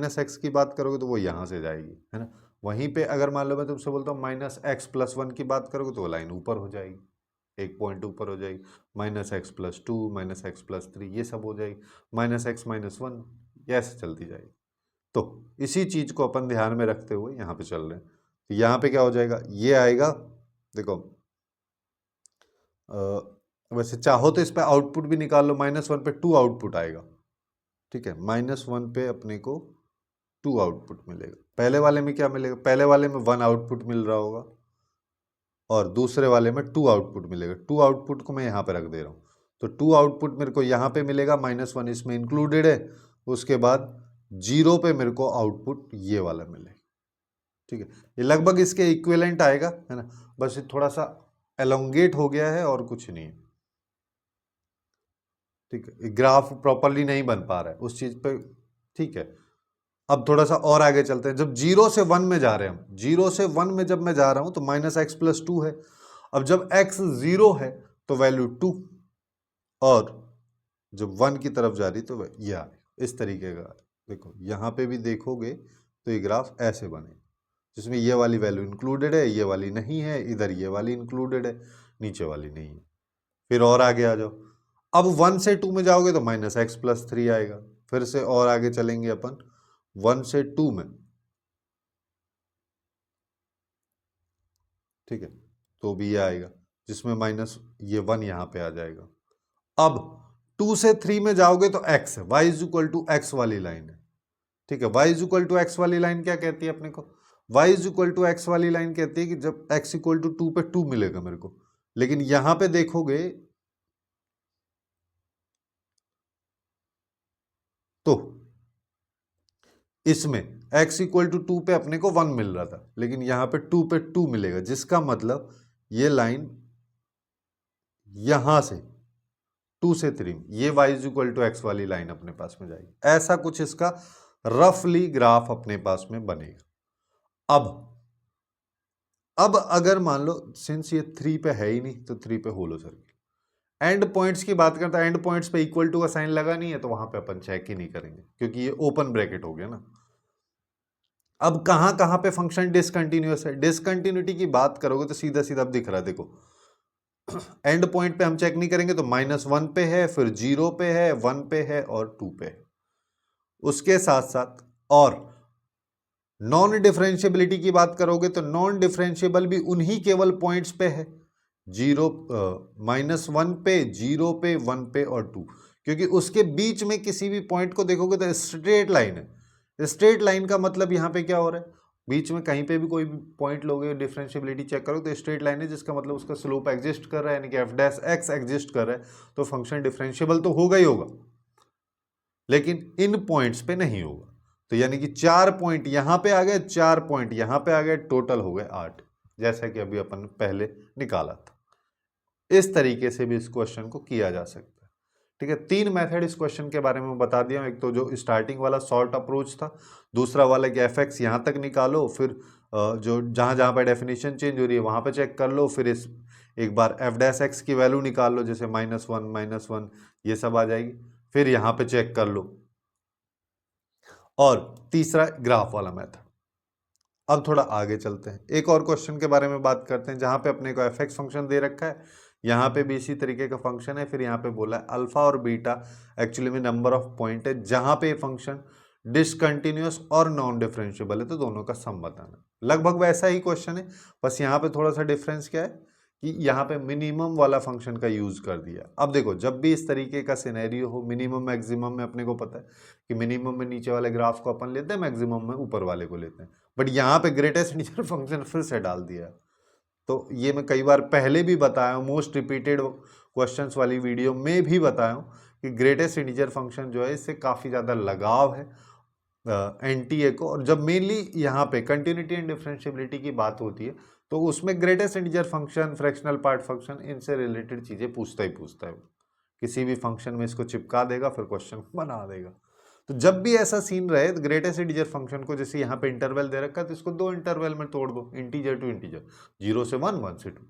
-x की बात करोगे तो वो यहां से जाएगी, है ना। वहीं पे अगर मान लो मैं तुमसे बोलता हूँ -x+1 की बात करोगे तो वो लाइन ऊपर हो जाएगी, एक पॉइंट ऊपर हो जाएगी, -x+2 -x+3 ये सब हो जाएगी, -x -1 ये ऐसे चलती जाएगी। तो इसी चीज को अपन ध्यान में रखते हुए यहाँ पे चल रहे हैं। तो यहाँ पे क्या हो जाएगा, ये आएगा, देखो वैसे चाहो तो इस पे आउटपुट भी निकाल लो, -1 पे 2 आउटपुट आएगा, ठीक है, -1 पे अपने को 2 आउटपुट मिलेगा। पहले वाले में क्या मिलेगा, पहले वाले में 1 आउटपुट मिल रहा होगा और दूसरे वाले में 2 आउटपुट मिलेगा। 2 आउटपुट को मैं यहाँ पे रख दे रहा हूँ, तो 2 आउटपुट मेरे को यहाँ पे मिलेगा, -1 इसमें इंक्लूडेड है, उसके बाद 0 पे मेरे को आउटपुट ये वाला मिलेगा, ठीक है। ये लगभग इसके इक्विवेलेंट आएगा, है ना, बस ये थोड़ा सा एलोंगेट हो गया है और कुछ नहीं है, ठीक है, ग्राफ प्रॉपरली नहीं बन पा रहा है उस चीज पे, ठीक है। अब थोड़ा सा और आगे चलते हैं, जब 0 से 1 में जा रहे हैं हम, 0 से 1 में जब मैं जा रहा हूं तो -x+2 है। अब जब x 0 है तो वैल्यू 2, और जब 1 की तरफ जा रही तो ये आ रही, इस तरीके का। देखो यहां पे भी देखोगे तो ये ग्राफ ऐसे बने, जिसमें ये वाली वैल्यू इंक्लूडेड है, ये वाली नहीं है, इधर ये वाली इंक्लूडेड है, नीचे वाली नहीं है। फिर और आगे आ जाओ, अब 1 से 2 में जाओगे तो -x+3 आएगा। फिर से और आगे चलेंगे अपन 1 से 2 में, ठीक है, तो भी ये आएगा, जिसमें ये 1 यहां पे आ जाएगा। अब 2 से 3 में जाओगे तो x है, y = x वाली लाइन है, ठीक है। y = x वाली लाइन क्या कहती है अपने को, y = x वाली लाइन कहती है कि जब x = 2 पे 2 मिलेगा मेरे को, लेकिन यहां पे देखोगे तो इसमें x = 2 पे अपने को 1 मिल रहा था, लेकिन यहां पे 2 पे 2 मिलेगा, जिसका मतलब ये लाइन यहां से 2 से 3, ये y = x वाली लाइन अपने पास में जाएगी। ऐसा कुछ इसका रफली ग्राफ अपने पास में बनेगा। अब अगर मान लो सिंस ये 3 पे है ही नहीं, तो 3 पे होलो सर्किल, एंड पॉइंट्स की बात करता है, एंड पॉइंट्स पे इक्वल टू का साइन लगा नहीं है, तो वहां पे अपन चेक ही नहीं करेंगे, क्योंकि ये ओपन ब्रैकेट हो गया ना। अब कहां कहां पे फंक्शन डिसकंटिन्यूअस है, डिसकंटिन्यूटी की बात करोगे तो सीधा सीधा दिख रहा है, देखो एंड पॉइंट पे हम चेक नहीं करेंगे तो -1 पे है, फिर 0 पे है, 1 पे है और 2 पे है। उसके साथ साथ और नॉन डिफरेंशिएबिलिटी की बात करोगे तो नॉन डिफरेंशिएबल भी उन्हीं केवल पॉइंट्स पे है, -1 पे, 0 पे, 1 पे और 2, क्योंकि उसके बीच में किसी भी पॉइंट को देखोगे तो स्ट्रेट लाइन है। स्ट्रेट लाइन का मतलब यहां पे क्या हो रहा है, बीच में कहीं पे भी कोई भी पॉइंट लोगे, डिफरेंशिएबिलिटी चेक करो तो स्ट्रेट लाइन है, जिसका मतलब उसका स्लोप एग्जिस्ट कर रहा है, यानी कि f' एग्जिस्ट कर रहा है, तो फंक्शन डिफरेंशिएबल तो होगा ही होगा, लेकिन इन पॉइंट्स पे नहीं होगा। तो यानी कि 4 पॉइंट यहां पे आ गए, 4 पॉइंट यहां पे आ गए, टोटल हो गए 8, जैसा कि अभी अपन पहले निकाला था। इस तरीके से भी इस क्वेश्चन को किया जा सकता है, ठीक है। 3 मेथड इस क्वेश्चन के बारे में बता दिया, एक तो जो स्टार्टिंग वाला शॉर्ट अप्रोच था, दूसरा वाला कि fx यहां तक निकालो, फिर जो जहां जहां पे डेफिनेशन चेंज हो रही है वहां पे चेक कर लो, फिर इस एक बार f' की वैल्यू निकाल लो, जैसे -1 ये सब आ जाएगी, फिर यहां पे चेक कर लो, और तीसरा ग्राफ वाला मेथड। अब थोड़ा आगे चलते हैं, एक और क्वेश्चन के बारे में बात करते हैं, जहां पे अपने को fx फंक्शन दे रखा है, यहाँ पे भी इसी तरीके का फंक्शन है। फिर यहाँ पे बोला है अल्फा और बीटा एक्चुअली में नंबर ऑफ पॉइंट है जहां पे फंक्शन डिसकंटिन्यूअस और नॉन डिफरेंशिएबल है, तो दोनों का सम बताना। लगभग वैसा ही क्वेश्चन है, बस यहाँ पे थोड़ा सा डिफरेंस क्या है कि यहाँ पे मिनिमम वाला फंक्शन का यूज कर दिया। अब देखो जब भी इस तरीके का सिनेरियो हो, मिनिमम मैक्सिमम में अपने को पता है कि मिनिमम में नीचे वाले ग्राफ को अपन लेते हैं, मैक्सिमम में ऊपर वाले को लेते हैं, बट यहाँ पे ग्रेटेस्ट इंटीजर फंक्शन फिर से डाल दिया। तो ये मैं कई बार पहले भी बताया हूँ, मोस्ट रिपीटेड क्वेश्चंस वाली वीडियो में भी बताया हूँ कि ग्रेटेस्ट इंटीजर फंक्शन जो है इससे काफ़ी ज़्यादा लगाव है एनटीए को। और जब मेनली यहाँ पे कंटिन्यूटी एंड डिफरेंशिएबिलिटी की बात होती है तो उसमें greatest integer function, fractional part function, इनसे रिलेटेड चीज़ें पूछता ही पूछता है। किसी भी फंक्शन में इसको चिपका देगा, फिर क्वेश्चन बना देगा। तो जब भी ऐसा सीन रहे तो ग्रेटेस्ट इंटीजर फंक्शन को, जैसे यहाँ पे इंटरवल दे रखा है तो इसको दो इंटरवल में तोड़ दो, इंटीजर टू इंटीजर, 0 से 1, 1 से 2।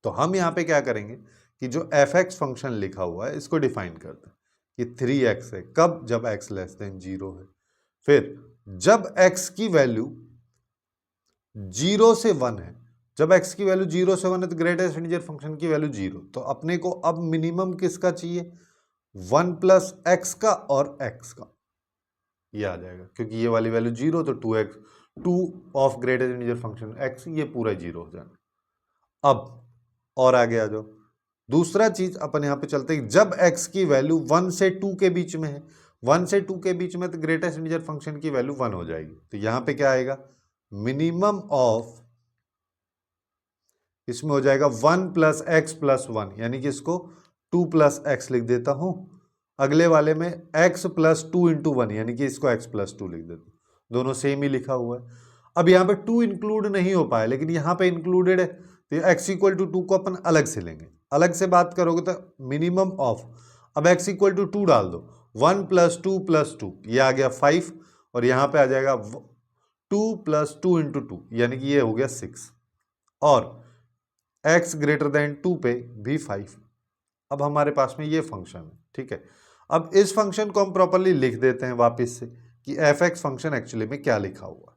तो हम यहाँ पे क्या करेंगे कि जो एफ एक्स फंक्शन लिखा हुआ है इसको डिफाइन करते हैं कि 3x है कब, जब x लेस देन 0 है। फिर जब x की वैल्यू 0 से 1 है, जब x की वैल्यू 0 से 1 है तो ग्रेटेस्ट इंटीजर फंक्शन की वैल्यू 0। तो अपने को अब मिनिमम किसका चाहिए, 1 प्लस x का और x का, ये आ जाएगा क्योंकि ये वाली वैल्यू 0 तो 2x, 2 of greatest integer function x, ये पूरा 0 हो जाना। अब और आगे आ जाओ, दूसरा चीज अपन यहां पे चलते हैं, जब x की वैल्यू 1 से 2 के बीच में है, 1 से 2 के बीच में तो ग्रेटेस्ट इंटीजर फंक्शन की वैल्यू 1 हो जाएगी। तो यहां पे क्या आएगा, मिनिमम ऑफ, इसमें हो जाएगा 1 प्लस एक्स प्लस 1, यानी कि इसको 2 प्लस एक्स लिख देता हूं। अगले वाले में x प्लस 2 इंटू 1, यानी कि इसको x प्लस 2 लिख देता हूं। दोनों सेम ही लिखा हुआ है। अब यहाँ पे 2 इंक्लूड नहीं हो पाया, लेकिन यहाँ पे इंक्लूडेड है, तो x इक्वल टू 2 को अपन अलग से लेंगे। अलग से बात करोगे तो मिनिमम ऑफ, अब x इक्वल टू 2 डाल दो, 1 प्लस 2 प्लस 2, ये आ गया 5, और यहाँ पे आ जाएगा 2 प्लस 2 इंटू 2, यानी कि ये हो गया 6, और x ग्रेटर देन 2 पे भी 5। अब हमारे पास में ये फंक्शन है, ठीक है। अब इस फंक्शन को हम प्रॉपर्ली लिख देते हैं वापस से कि एफ एक्स फंक्शन एक्चुअली में क्या लिखा हुआ है।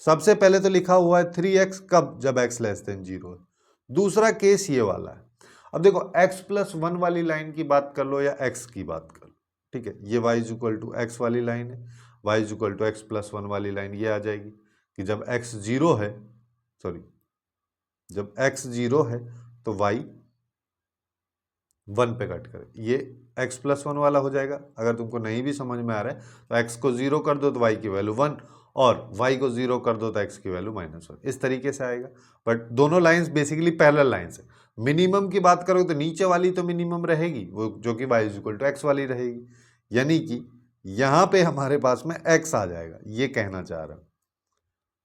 सबसे पहले तो लिखा हुआ है 3x कब, जब x लेस देन 0 है। दूसरा केस ये वाला है। अब देखो x प्लस 1 वाली लाइन की बात कर लो या x की बात कर लो, ठीक है। ये y is equal to X वाली लाइन है, y is equal to X plus 1 वाली लाइन ये आ जाएगी कि जब x 0 है, सॉरी जब x 0 है तो y 1 पे कट करे, ये x प्लस 1 वाला हो जाएगा। अगर तुमको नहीं भी समझ में आ रहा है तो x को 0 कर दो तो y की वैल्यू 1, और y को 0 कर दो तो x की वैल्यू -1, इस तरीके से आएगा। बट दोनों लाइंस बेसिकली पैरेलल लाइंस है। मिनिमम की बात करोगे तो नीचे वाली तो मिनिमम रहेगी, वो जो कि y is equal to X वाली रहेगी, यानी कि यहाँ पे हमारे पास में x आ जाएगा, ये कहना चाह रहा हूँ।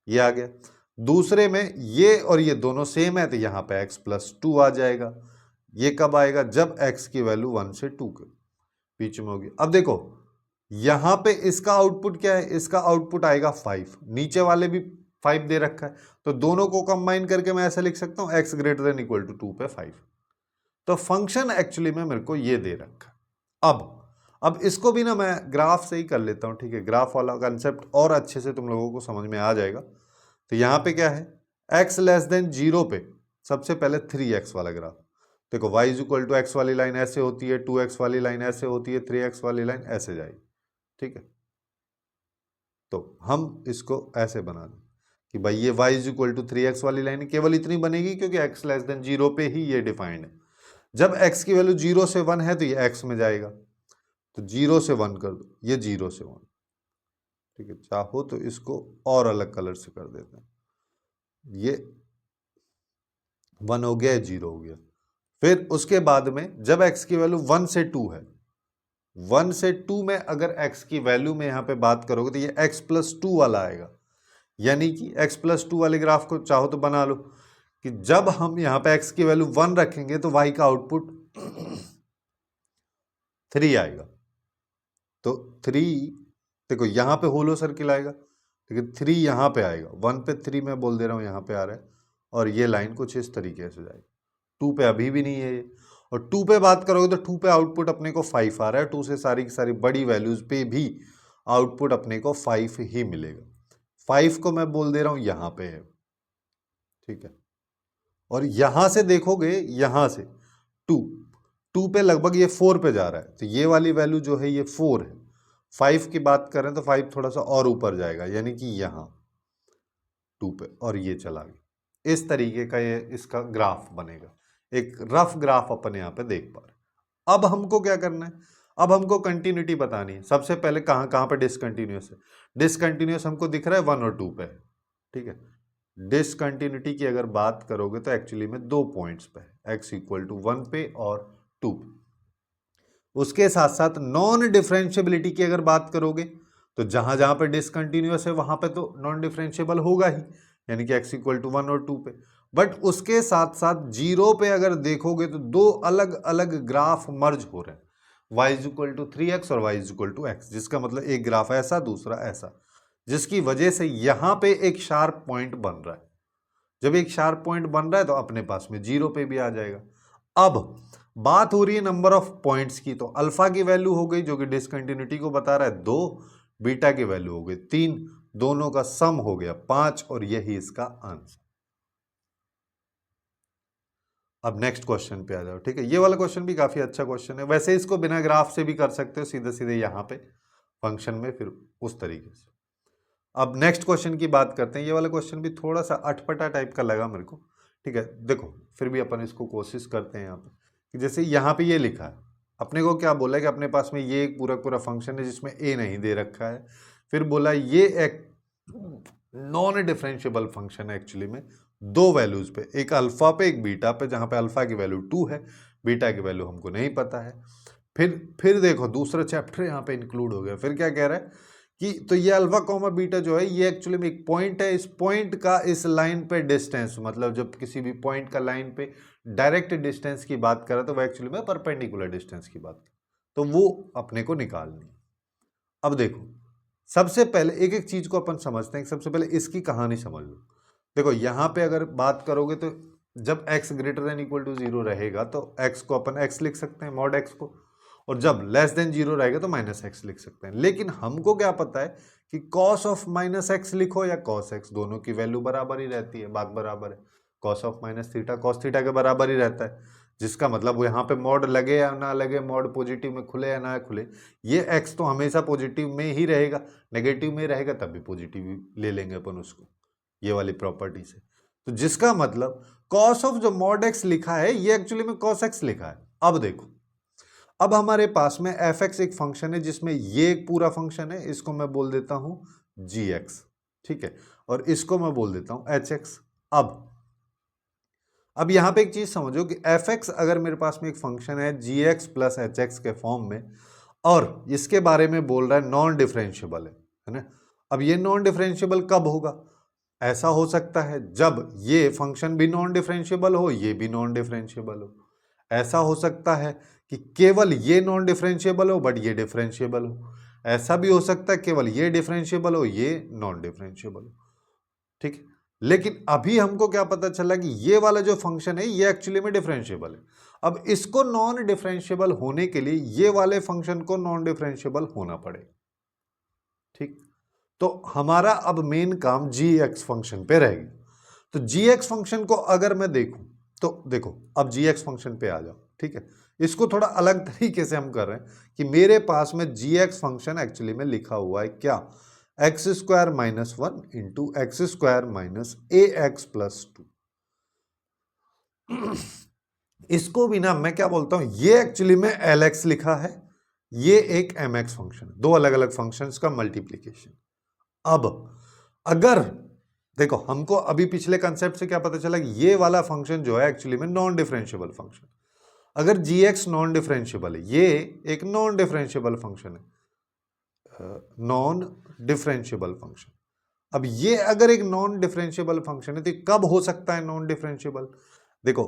ये आ गया। दूसरे में ये और ये दोनों सेम है तो यहाँ पे x प्लस 2 आ जाएगा। ये कब आएगा, जब x की वैल्यू 1 से 2 के बीच में होगी। अब देखो यहां पे इसका आउटपुट क्या है, इसका आउटपुट आएगा 5, नीचे वाले भी 5 दे रखा है, तो दोनों को कंबाइन करके मैं ऐसा लिख सकता हूं x greater than equal to 2 पे 5। तो फंक्शन एक्चुअली में मेरे को ये दे रखा है। अब इसको भी ना मैं ग्राफ से ही कर लेता हूं, ठीक है। ग्राफ वाला कंसेप्ट और अच्छे से तुम लोगों को समझ में आ जाएगा। तो यहां पे क्या है, x लेस देन 0 पे सबसे पहले 3x वाला ग्राफ देखो, y is equal to X वाली लाइन ऐसे होती है, 2x वाली लाइन ऐसे होती है, 3x वाली लाइन ऐसे जाएगी, ठीक है। तो हम इसको ऐसे बना दें कि भाई ये y is equal to 3x वाली लाइन केवल इतनी बनेगी क्योंकि x लेस देन 0 पे ही ये डिफाइंड है। जब x की वैल्यू 0 से 1 है तो ये x में जाएगा, तो 0 से 1 कर दो, ये 0 से 1, ठीक है। चाहो तो इसको और अलग कलर से कर देते हैं, ये 1 हो गया, 0 हो गया। फिर उसके बाद में जब x की वैल्यू 1 से 2 है, 1 से 2 में अगर x की वैल्यू में यहां पे बात करोगे तो ये x प्लस 2 वाला आएगा, यानी कि x प्लस 2 वाले ग्राफ को चाहो तो बना लो कि जब हम यहां पे x की वैल्यू 1 रखेंगे तो y का आउटपुट 3 आएगा। तो 3 देखो यहां पे होलो सर्किल आएगा, लेकिन 3 यहां पे आएगा, 1 पे 3 मैं बोल दे रहा हूं यहां पे आ रहा है, और ये लाइन कुछ इस तरीके से जाएगी। 2 पे अभी भी नहीं है ये, और 2 पे बात करोगे तो 2 पे आउटपुट अपने को 5 आ रहा है। 2 से सारी की सारी बड़ी वैल्यूज पे भी आउटपुट अपने को 5 ही मिलेगा। 5 को मैं बोल दे रहा हूं यहां पे है, ठीक है। और यहां से देखोगे, यहां से 2 पे लगभग ये 4 पे जा रहा है, तो ये वाली वैल्यू जो है ये 4 है। 5 की बात करें तो 5 थोड़ा सा और ऊपर जाएगा, यानी कि यहां 2 पे, और ये चला गया। इस तरीके का ये इसका ग्राफ बनेगा, एक रफ ग्राफ अपन यहाँ पे देख पा रहे। अब हमको क्या करना है, अब हमको कंटिन्यूटी बतानी है। सबसे पहले कहाँ कहाँ पे डिसकंटिन्यूस है, डिसकंटिन्यूस हमको दिख रहा है 1 और 2 पे है, ठीक है। डिसकंटिन्यूटी की अगर बात करोगे तो एक्चुअली में 2 पॉइंट्स पे है, x इक्वल टू 1 पे और 2 पे। उसके साथ साथ नॉन डिफरेंशियबिलिटी की अगर बात करोगे तो जहां जहां पे डिसकंटिन्यूअस है वहां पे तो नॉन डिफरेंशियबल होगा ही, यानी कि x इक्वल टू 1 और 2 पे। बट उसके साथ साथ 0 पे अगर देखोगे तो दो अलग अलग ग्राफ मर्ज हो रहे हैं, y is equal to 3x और y is equal to x, जिसका मतलब एक ग्राफ ऐसा दूसरा ऐसा, जिसकी वजह से यहां पे एक शार्प पॉइंट बन रहा है। जब एक शार्प पॉइंट बन रहा है तो अपने पास में 0 पे भी आ जाएगा। अब बात हो रही है नंबर ऑफ पॉइंट्स की, तो अल्फा की वैल्यू हो गई जो कि डिसकंटिन्यूटी को बता रहा है 2, बीटा की वैल्यू हो गई 3, दोनों का सम हो गया 5, और यही इसका आंसर। अब नेक्स्ट क्वेश्चन पे आ जाओ, ठीक है। ये वाला क्वेश्चन भी काफी अच्छा क्वेश्चन है, वैसे इसको बिना ग्राफ से भी कर सकते हो, सीधे सीधे यहाँ पे फंक्शन में, फिर उस तरीके से। अब नेक्स्ट क्वेश्चन की बात करते हैं। ये वाला क्वेश्चन भी थोड़ा सा अटपटा टाइप का लगा मेरे को, ठीक है। देखो फिर भी अपन इसको कोशिश करते हैं यहाँ पे, कि जैसे यहाँ पे ये लिखा है, अपने को क्या बोला है कि अपने पास में ये एक पूरा पूरा फंक्शन है जिसमें ए नहीं दे रखा है, फिर बोला ये एक नॉन डिफरेंशियबल फंक्शन है एक्चुअली में, दो वैल्यूज पे, एक अल्फा पे एक बीटा पे, जहां पे अल्फा की वैल्यू 2 है, बीटा की वैल्यू हमको नहीं पता है। फिर देखो दूसरा चैप्टर यहाँ पे इंक्लूड हो गया। फिर क्या कह रहा है कि तो ये अल्फा कॉमा बीटा जो है ये एक्चुअली में एक पॉइंट है, इस पॉइंट का इस लाइन पे डिस्टेंस, मतलब जब किसी भी पॉइंट का लाइन पे डायरेक्ट डिस्टेंस की बात करें तो वह एक्चुअली में परपेंडिकुलर डिस्टेंस की बात, तो वो अपने को निकालनी। अब देखो सबसे पहले एक एक चीज को अपन समझते हैं, सबसे पहले इसकी कहानी समझ लो। देखो यहाँ पे अगर बात करोगे तो जब x greater than equal to 0 रहेगा तो x को अपन x लिख सकते हैं, मॉड x को, और जब लेस देन 0 रहेगा तो माइनस x लिख सकते हैं। लेकिन हमको क्या पता है कि cos ऑफ माइनस x लिखो या cos x, दोनों की वैल्यू बराबर ही रहती है, बात बराबर है। cos of minus theta cos theta के बराबर ही रहता है, जिसका मतलब यहाँ पे मॉड लगे या ना लगे, मॉड पॉजिटिव में खुले या ना खुले, ये x तो हमेशा पॉजिटिव में ही रहेगा, नेगेटिव में रहेगा तब भी पॉजिटिव ले लेंगे अपन उसको, ये वाली प्रॉपर्टी से। तो जिसका मतलब cos ऑफ जो मॉड x लिखा है ये एक्चुअली में cos x लिखा है। अब देखो, अब हमारे पास में fx एक फंक्शन है जिसमें ये एक पूरा फंक्शन है, इसको मैं बोल देता हूं gx, ठीक है, और इसको मैं बोल देता हूं hx। अब यहां पे एक चीज समझो कि fx अगर मेरे पास में एक फंक्शन है gx प्लस hx के फॉर्म में, और इसके बारे में बोल रहा है नॉन डिफरेंशियबल है ना। अब ये नॉन डिफरेंशियबल कब होगा, ऐसा हो सकता है जब ये फंक्शन भी नॉन डिफरेंशियबल हो, ये भी नॉन डिफरेंशियबल हो। ऐसा हो सकता है कि केवल ये नॉन डिफरेंशियबल हो बट ये डिफरेंशियबल हो। ऐसा भी हो सकता है केवल ये डिफरेंशियबल हो, ये नॉन डिफरेंशियबल हो, ठीक है। लेकिन अभी हमको क्या पता चला कि ये वाला जो फंक्शन है ये एक्चुअली में डिफरेंशियबल है। अब इसको नॉन डिफरेंशियबल होने के लिए ये वाले फंक्शन को नॉन डिफरेंशियबल होना पड़ेगा, ठीक। तो हमारा अब मेन काम gx फंक्शन पे रहेगी। तो gx फंक्शन को अगर मैं देखूं तो देखो, अब gx फंक्शन पे आ जाओ, ठीक है। इसको थोड़ा अलग तरीके से हम कर रहे हैं कि मेरे पास में gx फंक्शन एक्चुअली में लिखा हुआ है क्या, x square minus 1 into x square minus a x plus 2। इसको भी ना मैं क्या बोलता हूं, ये एक्चुअली में lx लिखा है, ये एक mx फंक्शन है, दो अलग अलग फंक्शंस का मल्टीप्लीकेशन। अब अगर देखो हमको अभी पिछले कंसेप्ट से क्या पता चला कि ये वाला फंक्शन जो है एक्चुअली में नॉन डिफरेंशियबल फंक्शन, अगर gx नॉन डिफरेंशियबल है, ये एक नॉन डिफरेंशियबल फंक्शन है, नॉन डिफरेंशियबल फंक्शन। अब ये अगर एक नॉन डिफरेंशियबल फंक्शन है तो कब हो सकता है नॉन डिफरेंशियबल, देखो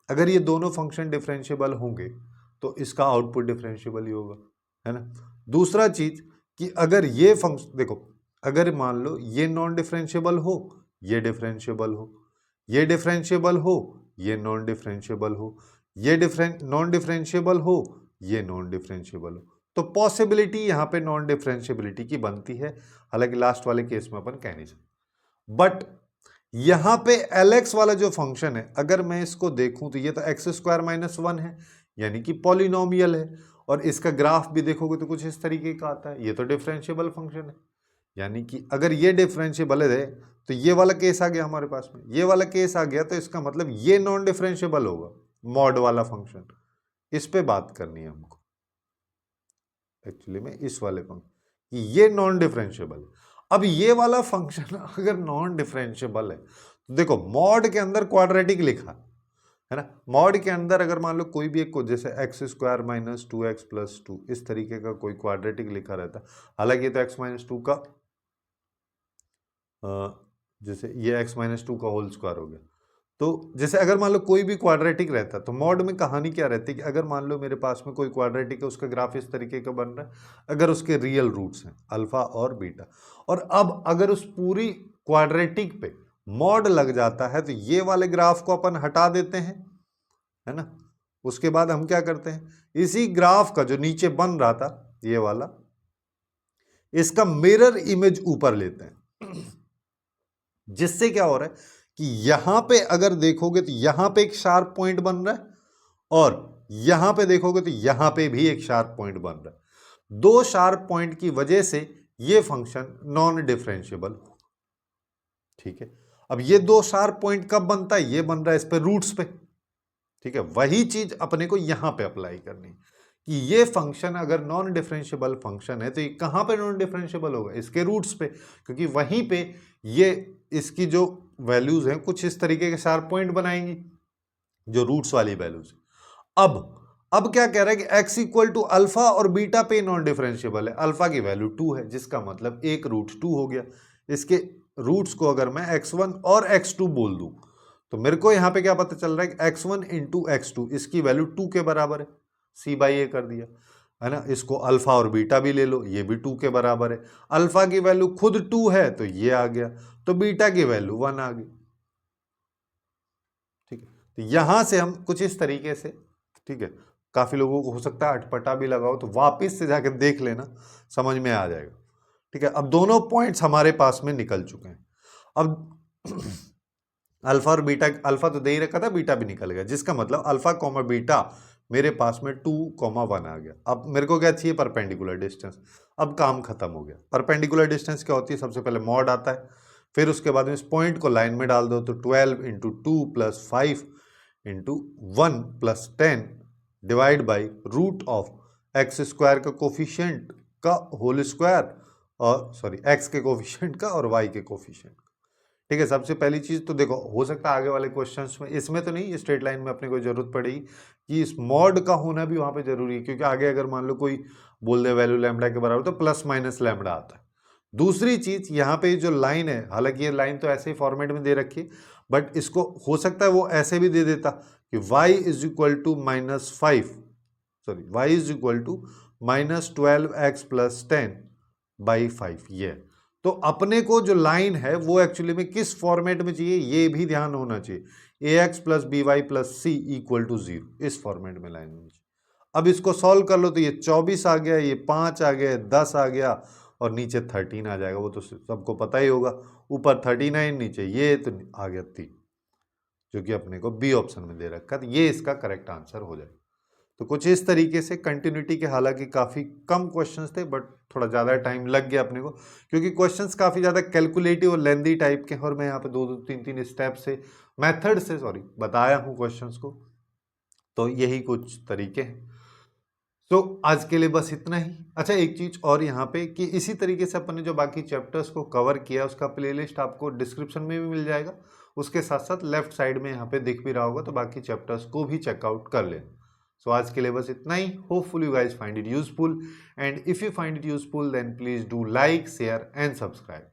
अगर ये दोनों फंक्शन डिफरेंशियबल होंगे तो इसका आउटपुट डिफरेंशियबल ही होगा, है ना। दूसरा चीज कि अगर ये फंक्शन देखो, अगर मान लो ये नॉन डिफरेंशियबल हो, ये डिफरेंशियबल हो, ये डिफरेंशियबल हो, ये नॉन डिफरेंशियबल हो, ये नॉन डिफरेंशियबल हो, ये नॉन डिफरेंशियबल हो, तो पॉसिबिलिटी यहां पे नॉन डिफरेंशियबिलिटी की बनती है। हालांकि लास्ट वाले केस में अपन कह नहीं सकते, बट यहां पे Lx वाला जो फंक्शन है, अगर मैं इसको देखूं तो ये तो x² - 1 है, यानी कि पॉलिनोमियल है, और इसका ग्राफ भी देखोगे तो कुछ इस तरीके का आता है। ये तो डिफरेंशिएबल फंक्शन है, यानी कि अगर ये डिफरेंशिएबल है तो ये वाला केस आ गया हमारे पास में, ये वाला केस आ गया, तो इसका मतलब ये नॉन डिफरेंशिएबल होगा, मॉड वाला फंक्शन। इस पे बात करनी है हमको एक्चुअली में, इस वाले फंक्शन कि ये नॉन डिफरेंशिएबल है। अब ये वाला फंक्शन अगर नॉन डिफरेंशिएबल है तो देखो, मॉड के अंदर क्वाड्रेटिक लिखा है ना, मॉड के अंदर अगर मान लो कोई भी एक को, जैसे x² - 2x + 2 इस तरीके का कोई क्वाड्रेटिक लिखा रहता, हालांकि ये तो x - 2 का जैसे ये x - 2 का होल स्क्वायर हो गया। तो जैसे अगर मान लो कोई भी क्वाड्रेटिक रहता, तो मॉड में कहानी क्या रहती है कि अगर मान लो मेरे पास में कोई क्वाड्रेटिक है, उसका ग्राफ इस तरीके का बन रहा है, अगर उसके रियल रूट्स हैं अल्फा और बीटा, और अब अगर उस पूरी क्वाड्रेटिक पे मॉड लग जाता है तो ये वाले ग्राफ को अपन हटा देते हैं, है ना। उसके बाद हम क्या करते हैं, इसी ग्राफ का जो नीचे बन रहा था ये वाला, इसका मिरर इमेज ऊपर लेते हैं, जिससे क्या हो रहा है कि यहां पे अगर देखोगे तो यहां पे एक शार्प पॉइंट बन रहा है, और यहां पे देखोगे तो यहां पे भी एक शार्प पॉइंट बन रहा है। दो शार्प पॉइंट की वजह से ये फंक्शन नॉन डिफरेंशिएबल, ठीक है। अब ये दो शार्प पॉइंट कब बनता है, ये बन रहा है इस पे रूट्स पे, ठीक है। वही चीज अपने को यहां पे अप्लाई करनी है कि ये फंक्शन अगर नॉन डिफरेंशिएबल फंक्शन है तो ये कहां पे नॉन डिफरेंशिएबल होगा, इसके रूट्स पे, क्योंकि वहीं पे ये इसकी जो वैल्यूज हैं कुछ इस तरीके के शार्प पॉइंट बनाएंगी, जो रूट्स वाली वैल्यूज। अब क्या कह रहा है कि x = अल्फा और बीटा पे नॉन डिफरेंशिएबल है, अल्फा की वैल्यू 2 है, जिसका मतलब एक रूट 2 हो गया। इसके रूट्स को अगर मैं x1 और x2 बोल दूं तो मेरे को यहां पे क्या पता चल रहा है कि x1 × x2 इसकी वैल्यू 2 के बराबर है, c/a कर दिया, है ना। इसको अल्फा और बीटा भी ले लो, ये भी 2 के बराबर है। अल्फा की वैल्यू खुद 2 है तो ये आ गया, तो बीटा की वैल्यू 1 आ गई, ठीक है। तो यहां से हम कुछ इस तरीके से, ठीक है, काफी लोगों को हो सकता है अटपटा भी लगाओ, तो वापस से जाकर देख लेना, समझ में आ जाएगा, ठीक है। अब दोनों पॉइंट्स हमारे पास में निकल चुके हैं। अब अल्फा और बीटा, अल्फा तो दे ही रखा था, बीटा भी निकल गया, जिसका मतलब अल्फा कॉमा बीटा मेरे पास में 2,1 आ गया। अब मेरे को क्या चाहिए, परपेंडिकुलर डिस्टेंस। अब काम खत्म हो गया। परपेंडिकुलर डिस्टेंस क्या होती है, सबसे पहले मॉड आता है, फिर उसके बाद में इस पॉइंट को लाइन में डाल दो, तो 12 × 2 + 5 × 1 + 10 divide by root of x² का कोफिशिएंट का होल स्क्वायर, और सॉरी x के कोफिशिएंट का और y के कोफिशिएंट, ठीक है। सबसे पहली चीज तो देखो, हो सकता है आगे वाले क्वेश्चंस में, इसमें तो नहीं, स्ट्रेट लाइन में अपने को जरूरत पड़ेगी कि इस मॉड का होना भी वहां पे जरूरी है, क्योंकि आगे अगर मान लो कोई बोल दे वैल्यू लैम्बडा के बराबर तो +- लैम्बडा आता है। दूसरी चीज यहाँ पे जो लाइन है, हालांकि ये लाइन तो ऐसे ही फॉर्मेट में दे रखी है, बट इसको हो सकता है वो ऐसे भी दे देता कि y = -5, सॉरी y = -12x + 10/5, ये। तो अपने को जो लाइन है वो एक्चुअली में किस फॉर्मेट में चाहिए, ये भी ध्यान होना चाहिए, ax + by + c = 0, इस फॉर्मेट में लाइन होनी चाहिए। अब इसको सॉल्व कर लो तो ये 24 आ गया, ये 5 आ गया, 10 आ गया, और नीचे 13 आ जाएगा, वो तो सबको पता ही होगा। ऊपर 39, नीचे ये, तो आ गया 3, जो कि अपने को बी ऑप्शन में दे रखा है, तो ये इसका करेक्ट आंसर हो जाएगा। तो कुछ इस तरीके से कंटिन्यूटी के, हालांकि काफ़ी कम क्वेश्चंस थे, बट थोड़ा ज़्यादा टाइम लग गया अपने को, क्योंकि क्वेश्चंस काफ़ी ज़्यादा कैलकुलेटिव और लेंदी टाइप के हैं, और मैं यहाँ पे 2-2, 3-3 स्टेप से, मेथड से सॉरी बताया हूँ क्वेश्चंस को। तो यही कुछ तरीके हैं। तो आज के लिए बस इतना ही। अच्छा, एक चीज और यहाँ पे कि इसी तरीके से अपन ने जो बाकी चैप्टर्स को कवर किया, उसका प्लेलिस्ट आपको डिस्क्रिप्शन में भी मिल जाएगा। उसके साथ साथ लेफ्ट साइड में यहाँ पे दिख भी रहा होगा, तो बाकी चैप्टर्स को भी चेकआउट कर लेना। सो आज के लिए बस इतना ही। Hopeful you guys find it useful, and if you find it useful then please do like, share and subscribe.